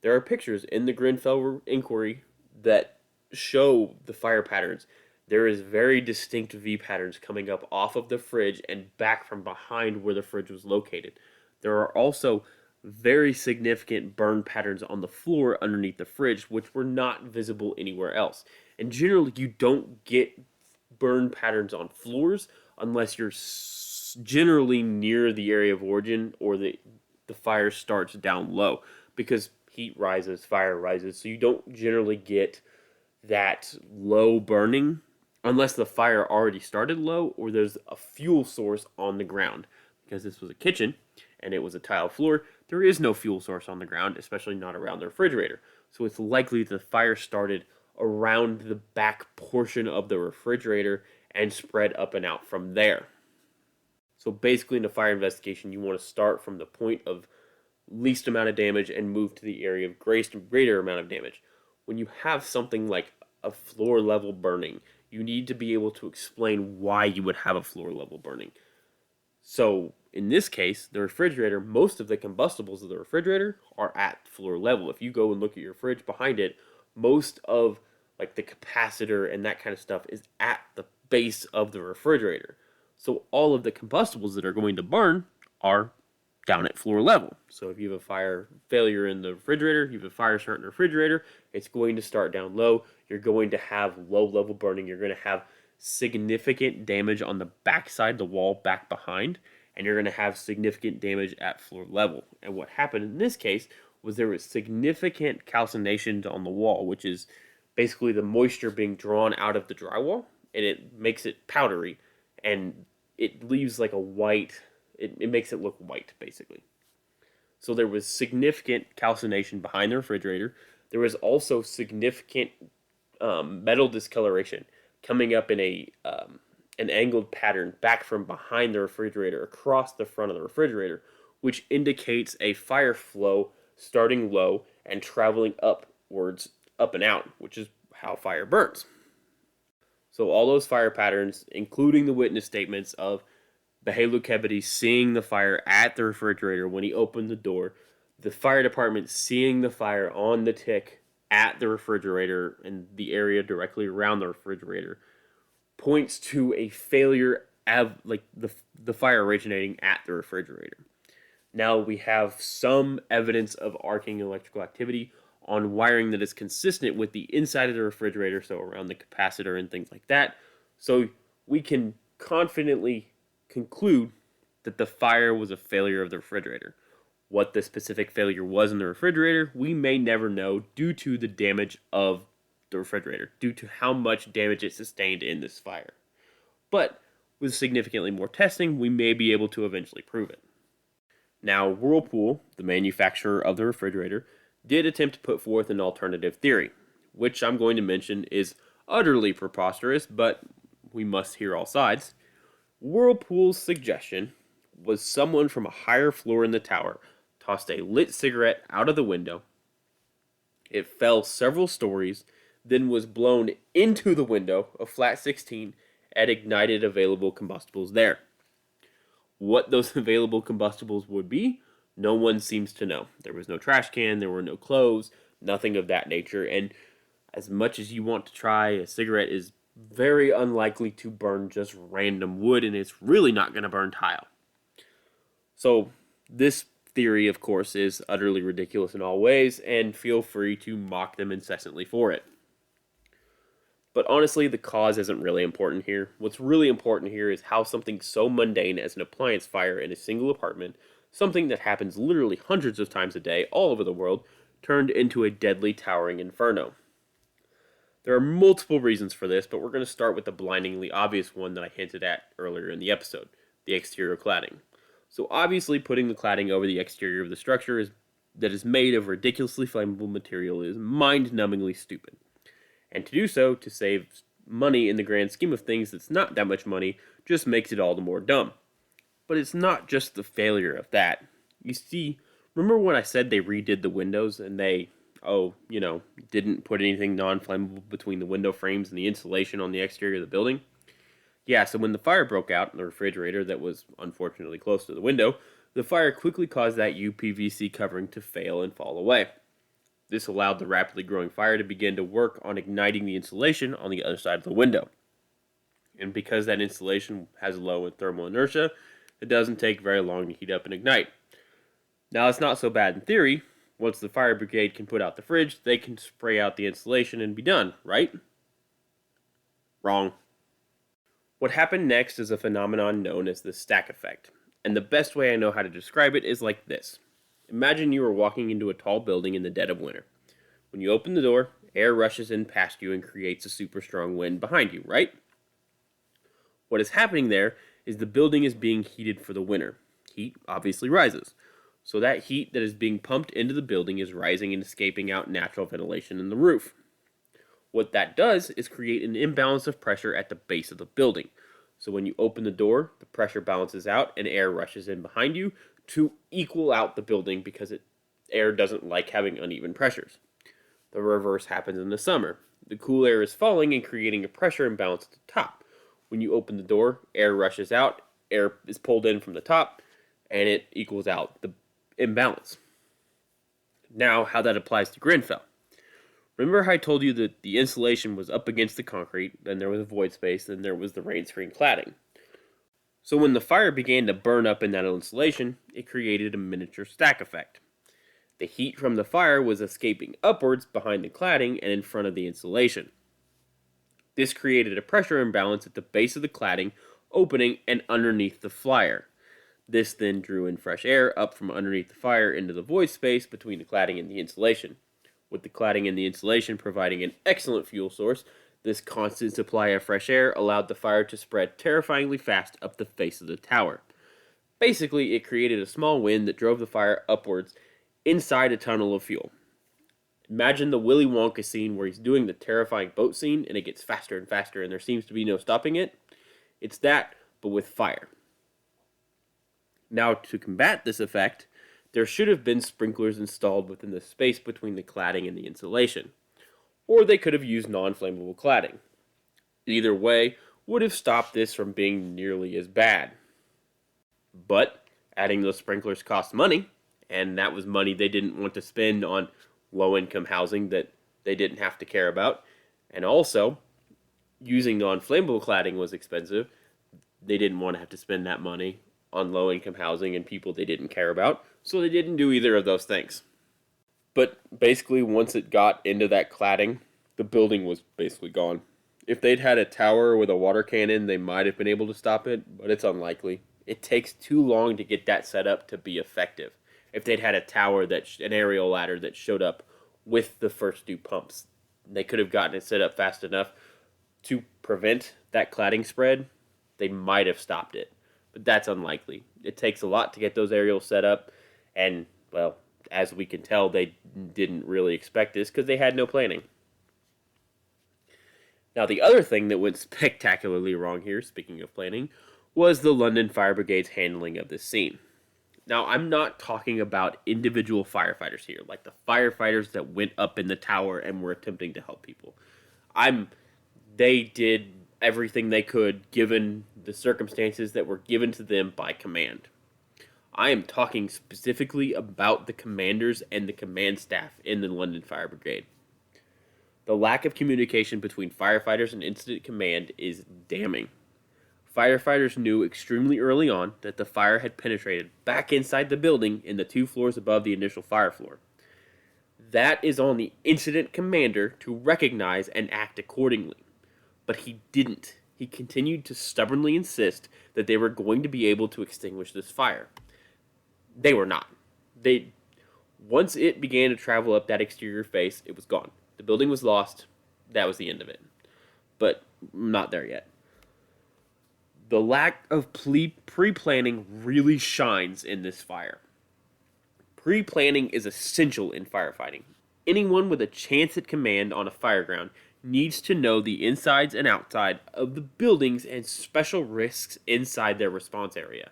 there are pictures in the Grenfell inquiry that show the fire patterns. There is very distinct V patterns coming up off of the fridge and back from behind where the fridge was located. There are also very significant burn patterns on the floor underneath the fridge, which were not visible anywhere else. And generally, you don't get burn patterns on floors unless you're generally near the area of origin or the fire starts down low, because heat rises, fire rises, so you don't generally get that low burning unless the fire already started low or there's a fuel source on the ground. Because this was a kitchen and it was a tile floor, there is no fuel source on the ground, especially not around the refrigerator. So it's likely the fire started around the back portion of the refrigerator and spread up and out from there. So basically in a fire investigation, you want to start from the point of least amount of damage and move to the area of greater amount of damage. When you have something like a floor level burning, you need to be able to explain why you would have a floor level burning. So in this case, the refrigerator, most of the combustibles of the refrigerator are at floor level. If you go and look at your fridge behind it, most of like the capacitor and that kind of stuff is at the base of the refrigerator. So all of the combustibles that are going to burn are down at floor level. So if you have a fire failure in the refrigerator, you have a fire start in the refrigerator, it's going to start down low. You're going to have low level burning. You're going to have significant damage on the backside, the wall back behind, and you're going to have significant damage at floor level. And what happened in this case was there was significant calcination on the wall, which is basically the moisture being drawn out of the drywall, and it makes it powdery, and it leaves like a white, it makes it look white, basically. So there was significant calcination behind the refrigerator. There was also significant metal discoloration coming up in an angled pattern back from behind the refrigerator across the front of the refrigerator, which indicates a fire flow starting low and traveling upwards, up and out, which is how fire burns. So all those fire patterns, including the witness statements of Behelu Kebede seeing the fire at the refrigerator when he opened the door, the fire department seeing the fire on the tick at the refrigerator and the area directly around the refrigerator, points to a failure of like the fire originating at the refrigerator. Now we have some evidence of arcing electrical activity on wiring that is consistent with the inside of the refrigerator, so around the capacitor and things like that. So we can confidently conclude that the fire was a failure of the refrigerator. What the specific failure was in the refrigerator, we may never know due to the damage of the refrigerator, due to how much damage it sustained in this fire. But with significantly more testing, we may be able to eventually prove it. Now, Whirlpool, the manufacturer of the refrigerator, did attempt to put forth an alternative theory, which I'm going to mention is utterly preposterous, but we must hear all sides. Whirlpool's suggestion was someone from a higher floor in the tower tossed a lit cigarette out of the window. It fell several stories, then was blown into the window of flat 16 and ignited available combustibles there. What those available combustibles would be, no one seems to know. There was no trash can, there were no clothes, nothing of that nature, and as much as you want to try, a cigarette is very unlikely to burn just random wood, and it's really not going to burn tile. So this theory, of course, is utterly ridiculous in all ways, and feel free to mock them incessantly for it. But honestly, the cause isn't really important here. What's really important here is how something so mundane as an appliance fire in a single apartment, something that happens literally hundreds of times a day all over the world, turned into a deadly towering inferno. There are multiple reasons for this, but we're going to start with the blindingly obvious one that I hinted at earlier in the episode, the exterior cladding. So obviously putting the cladding over the exterior of the structure that is made of ridiculously flammable material is mind-numbingly stupid. And to do so, to save money in the grand scheme of things that's not that much money, just makes it all the more dumb. But it's not just the failure of that. You see, remember when I said they redid the windows and they, didn't put anything non-flammable between the window frames and the insulation on the exterior of the building? Yeah, so when the fire broke out in the refrigerator that was unfortunately close to the window, the fire quickly caused that UPVC covering to fail and fall away. This allowed the rapidly growing fire to begin to work on igniting the insulation on the other side of the window. And because that insulation has low thermal inertia, it doesn't take very long to heat up and ignite. Now, it's not so bad in theory. Once the fire brigade can put out the fridge, they can spray out the insulation and be done, right? Wrong. What happened next is a phenomenon known as the stack effect. And the best way I know how to describe it is like this. Imagine you are walking into a tall building in the dead of winter. When you open the door, air rushes in past you and creates a super strong wind behind you, right? What is happening there is the building is being heated for the winter. Heat obviously rises. So that heat that is being pumped into the building is rising and escaping out natural ventilation in the roof. What that does is create an imbalance of pressure at the base of the building. So when you open the door, the pressure balances out and air rushes in behind you to equal out the building because air doesn't like having uneven pressures. The reverse happens in the summer. The cool air is falling and creating a pressure imbalance at the top. When you open the door, air rushes out, air is pulled in from the top, and it equals out the imbalance. Now, how that applies to Grenfell. Remember how I told you that the insulation was up against the concrete, then there was a void space, then there was the rain screen cladding. So when the fire began to burn up in that insulation, it created a miniature stack effect. The heat from the fire was escaping upwards behind the cladding and in front of the insulation. This created a pressure imbalance at the base of the cladding, opening and underneath the fire. This then drew in fresh air up from underneath the fire into the void space between the cladding and the insulation. With the cladding and the insulation providing an excellent fuel source, this constant supply of fresh air allowed the fire to spread terrifyingly fast up the face of the tower. Basically, it created a small wind that drove the fire upwards inside a tunnel of fuel. Imagine the Willy Wonka scene where he's doing the terrifying boat scene and it gets faster and faster and there seems to be no stopping it. It's that, but with fire. Now, to combat this effect, there should have been sprinklers installed within the space between the cladding and the insulation. Or they could have used non-flammable cladding. Either way would have stopped this from being nearly as bad. But adding those sprinklers cost money, and that was money they didn't want to spend on low-income housing that they didn't have to care about. And also, using non-flammable cladding was expensive. They didn't want to have to spend that money on low-income housing and people they didn't care about, so they didn't do either of those things. But basically, once it got into that cladding, the building was basically gone. If they'd had a tower with a water cannon, they might have been able to stop it, but it's unlikely. It takes too long to get that set up to be effective. If they'd had a tower, an aerial ladder that showed up with the first two pumps, they could have gotten it set up fast enough to prevent that cladding spread. They might have stopped it, but that's unlikely. It takes a lot to get those aerials set up, and, well, as we can tell, they didn't really expect this because they had no planning. Now, the other thing that went spectacularly wrong here, speaking of planning, was the London Fire Brigade's handling of this scene. Now, I'm not talking about individual firefighters here, like the firefighters that went up in the tower and were attempting to help people. They did everything they could given the circumstances that were given to them by command. I am talking specifically about the commanders and the command staff in the London Fire Brigade. The lack of communication between firefighters and incident command is damning. Firefighters knew extremely early on that the fire had penetrated back inside the building in the 2 floors above the initial fire floor. That is on the incident commander to recognize and act accordingly. But he didn't. He continued to stubbornly insist that they were going to be able to extinguish this fire. They were not. Once it began to travel up that exterior face, it was gone. The building was lost. That was the end of it. But I'm not there yet. The lack of pre-planning really shines in this fire. Pre-planning is essential in firefighting. Anyone with a chance at command on a fireground needs to know the insides and outside of the buildings and special risks inside their response area.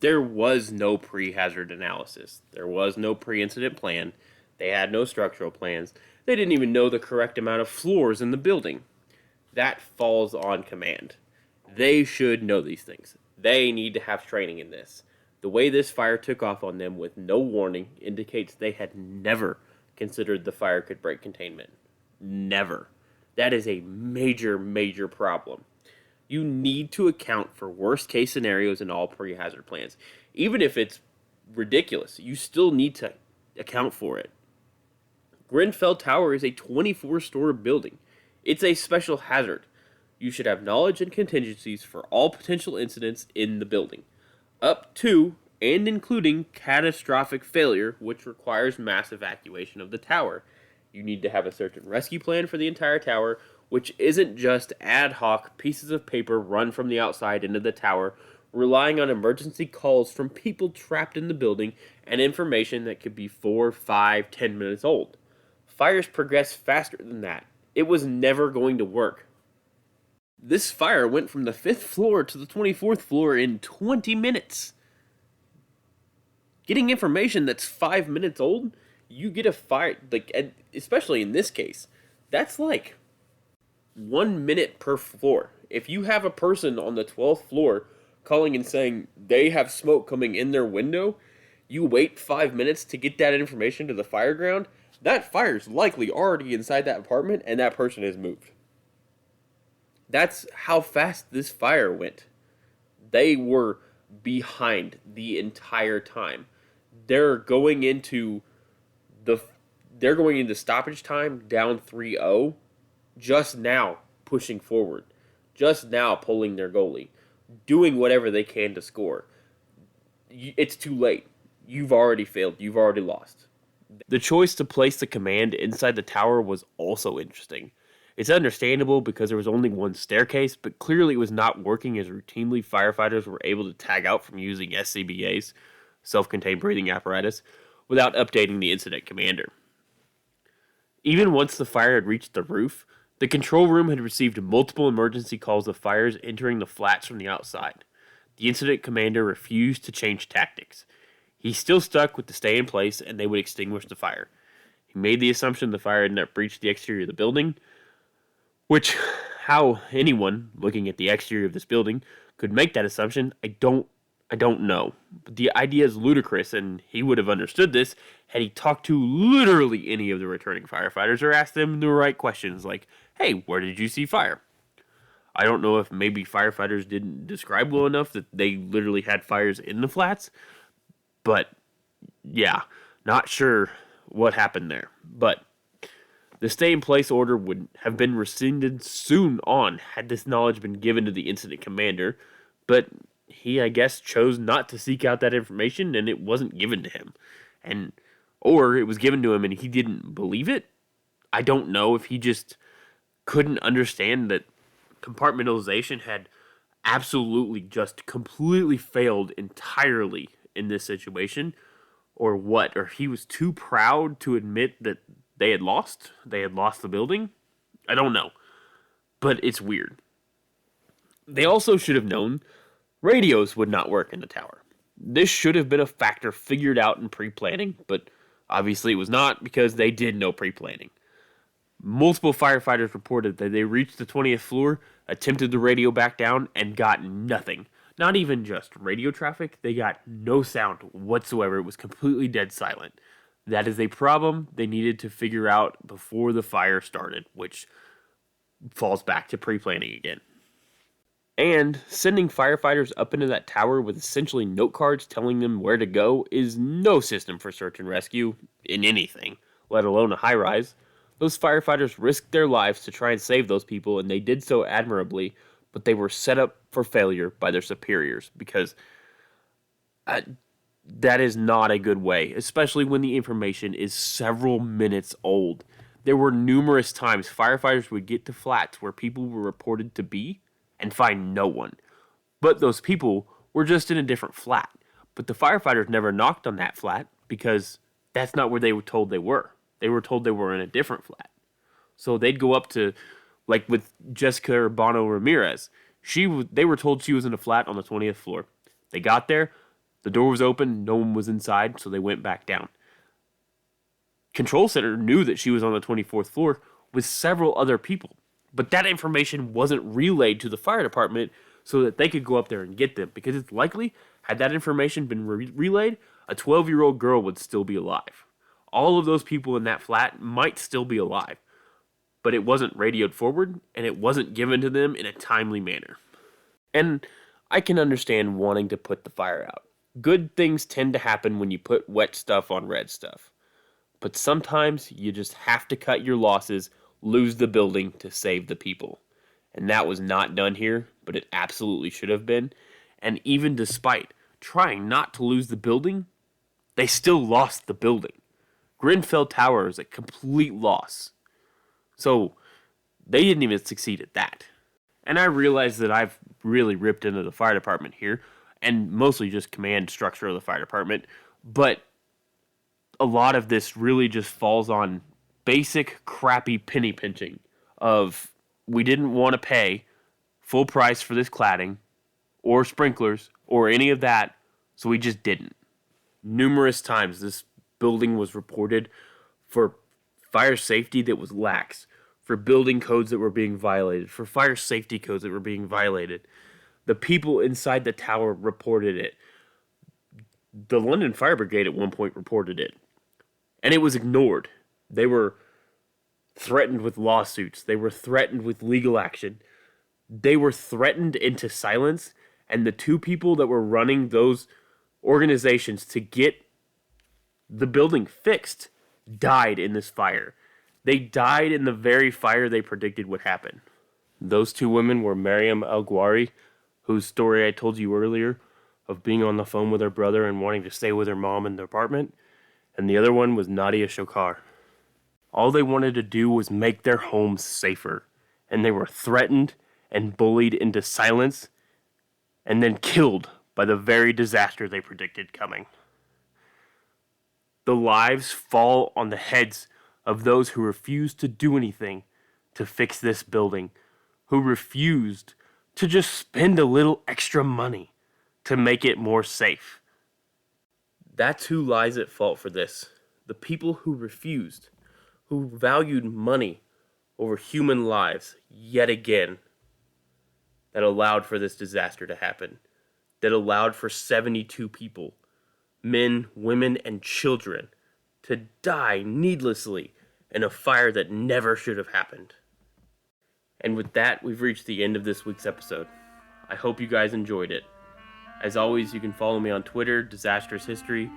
There was no pre-hazard analysis. There was no pre-incident plan. They had no structural plans. They didn't even know the correct amount of floors in the building. That falls on command. They should know these things. They need to have training in this. The way this fire took off on them with no warning indicates they had never considered the fire could break containment. Never. That is a major, major problem. You need to account for worst case scenarios in all pre-hazard plans. Even if it's ridiculous, you still need to account for it. Grenfell Tower is a 24-story building. It's a special hazard. You should have knowledge and contingencies for all potential incidents in the building, up to and including catastrophic failure, which requires mass evacuation of the tower. You need to have a search and rescue plan for the entire tower, which isn't just ad hoc pieces of paper run from the outside into the tower, relying on emergency calls from people trapped in the building and information that could be 4, 5, 10 minutes old. Fires progress faster than that. It was never going to work. This fire went from the 5th floor to the 24th floor in 20 minutes. Getting information that's 5 minutes old, you get a fire, especially in this case, that's like 1 minute per floor. If you have a person on the 12th floor calling and saying they have smoke coming in their window, you wait 5 minutes to get that information to the fire ground, that fire's likely already inside that apartment and that person has moved. That's how fast this fire went. They were behind the entire time. They're going into stoppage time down 3-0, just now pushing forward, just now pulling their goalie, doing whatever they can to score. it's too late. You've already failed. You've already lost. The choice to place the command inside the tower was also interesting. It's understandable because there was only one staircase, but clearly it was not working as routinely firefighters were able to tag out from using SCBA's, self-contained breathing apparatus, without updating the incident commander. Even once the fire had reached the roof, the control room had received multiple emergency calls of fires entering the flats from the outside. The incident commander refused to change tactics. He still stuck with the stay in place and they would extinguish the fire. He made the assumption the fire had not breached the exterior of the building, which, how anyone looking at the exterior of this building could make that assumption, I don't know. But the idea is ludicrous, and he would have understood this had he talked to literally any of the returning firefighters or asked them the right questions like, hey, where did you see fire? I don't know if maybe firefighters didn't describe well enough that they literally had fires in the flats, but yeah, not sure what happened there. But the stay-in-place order would have been rescinded soon on had this knowledge been given to the incident commander, but he, I guess, chose not to seek out that information, and it wasn't given to him. Or it was given to him and he didn't believe it. I don't know if he just couldn't understand that compartmentalization had absolutely just completely failed entirely in this situation, or what, or he was too proud to admit that they had lost the building. I don't know, but it's weird. They also should have known radios would not work in the tower. This should have been a factor figured out in pre-planning, but obviously it was not because they did no pre-planning. Multiple firefighters reported that they reached the 20th floor, attempted the radio back down, and got nothing. Not even just radio traffic, they got no sound whatsoever. It was completely dead silent. That is a problem they needed to figure out before the fire started, which falls back to pre-planning again. And sending firefighters up into that tower with essentially note cards telling them where to go is no system for search and rescue in anything, let alone a high-rise. Those firefighters risked their lives to try and save those people, and they did so admirably, but they were set up for failure by their superiors because that is not a good way, especially when the information is several minutes old. There were numerous times firefighters would get to flats where people were reported to be and find no one. But those people were just in a different flat. But the firefighters never knocked on that flat because that's not where they were told they were. They were told they were in a different flat. So they'd go up to, like with Jessica Urbano Ramirez, they were told she was in a flat on the 20th floor. They got there, the door was open, no one was inside, so they went back down. Control Center knew that she was on the 24th floor with several other people. But that information wasn't relayed to the fire department so that they could go up there and get them. Because it's likely, had that information been relayed, a 12-year-old girl would still be alive. All of those people in that flat might still be alive. But it wasn't radioed forward, and it wasn't given to them in a timely manner. And I can understand wanting to put the fire out. Good things tend to happen when you put wet stuff on red stuff. But sometimes you just have to cut your losses, lose the building to save the people. And that was not done here, but it absolutely should have been. And even despite trying not to lose the building, they still lost the building. Grenfell Tower is a complete loss. So they didn't even succeed at that. And I realize that I've really ripped into the fire department here, and mostly just command structure of the fire department, but a lot of this really just falls on basic crappy penny pinching of we didn't want to pay full price for this cladding or sprinklers or any of that, so we just didn't. Numerous times this building was reported for fire safety that was lax, for building codes that were being violated, for fire safety codes that were being violated. The people inside the tower reported it. The London Fire Brigade at one point reported it. And it was ignored. They were threatened with lawsuits. They were threatened with legal action. They were threatened into silence. And the two people that were running those organizations to get the building fixed died in this fire. They died in the very fire they predicted would happen. Those two women were Mariam El-Ghwari, whose story I told you earlier of being on the phone with her brother and wanting to stay with her mom in the apartment, and the other one was Nadia Shokar. All they wanted to do was make their homes safer, and they were threatened and bullied into silence and then killed by the very disaster they predicted coming. The lives fall on the heads of those who refused to do anything to fix this building, who refused to just spend a little extra money to make it more safe. That's who lies at fault for this. The people who refused, who valued money over human lives yet again, that allowed for this disaster to happen, that allowed for 72 people, men, women, and children, to die needlessly in a fire that never should have happened. And with that, we've reached the end of this week's episode. I hope you guys enjoyed it. As always, you can follow me on Twitter, Disastrous History,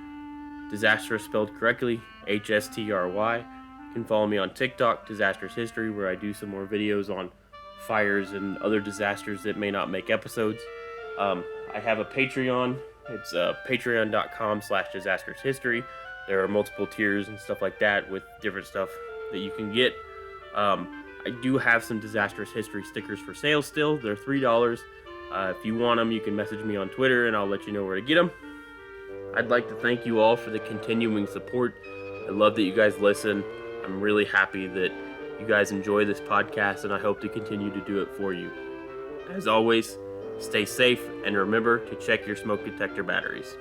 disastrous spelled correctly, HSTRY. You can follow me on TikTok, Disastrous History, where I do some more videos on fires and other disasters that may not make episodes. I have a Patreon. It's patreon.com/disastroushistory. There are multiple tiers and stuff like that with different stuff that you can get. I do have some Disastrous History stickers for sale still. They're $3. If you want them, you can message me on Twitter and I'll let you know where to get them. I'd like to thank you all for the continuing support. I love that you guys listen. I'm really happy that you guys enjoy this podcast, and I hope to continue to do it for you. As always, stay safe and remember to check your smoke detector batteries.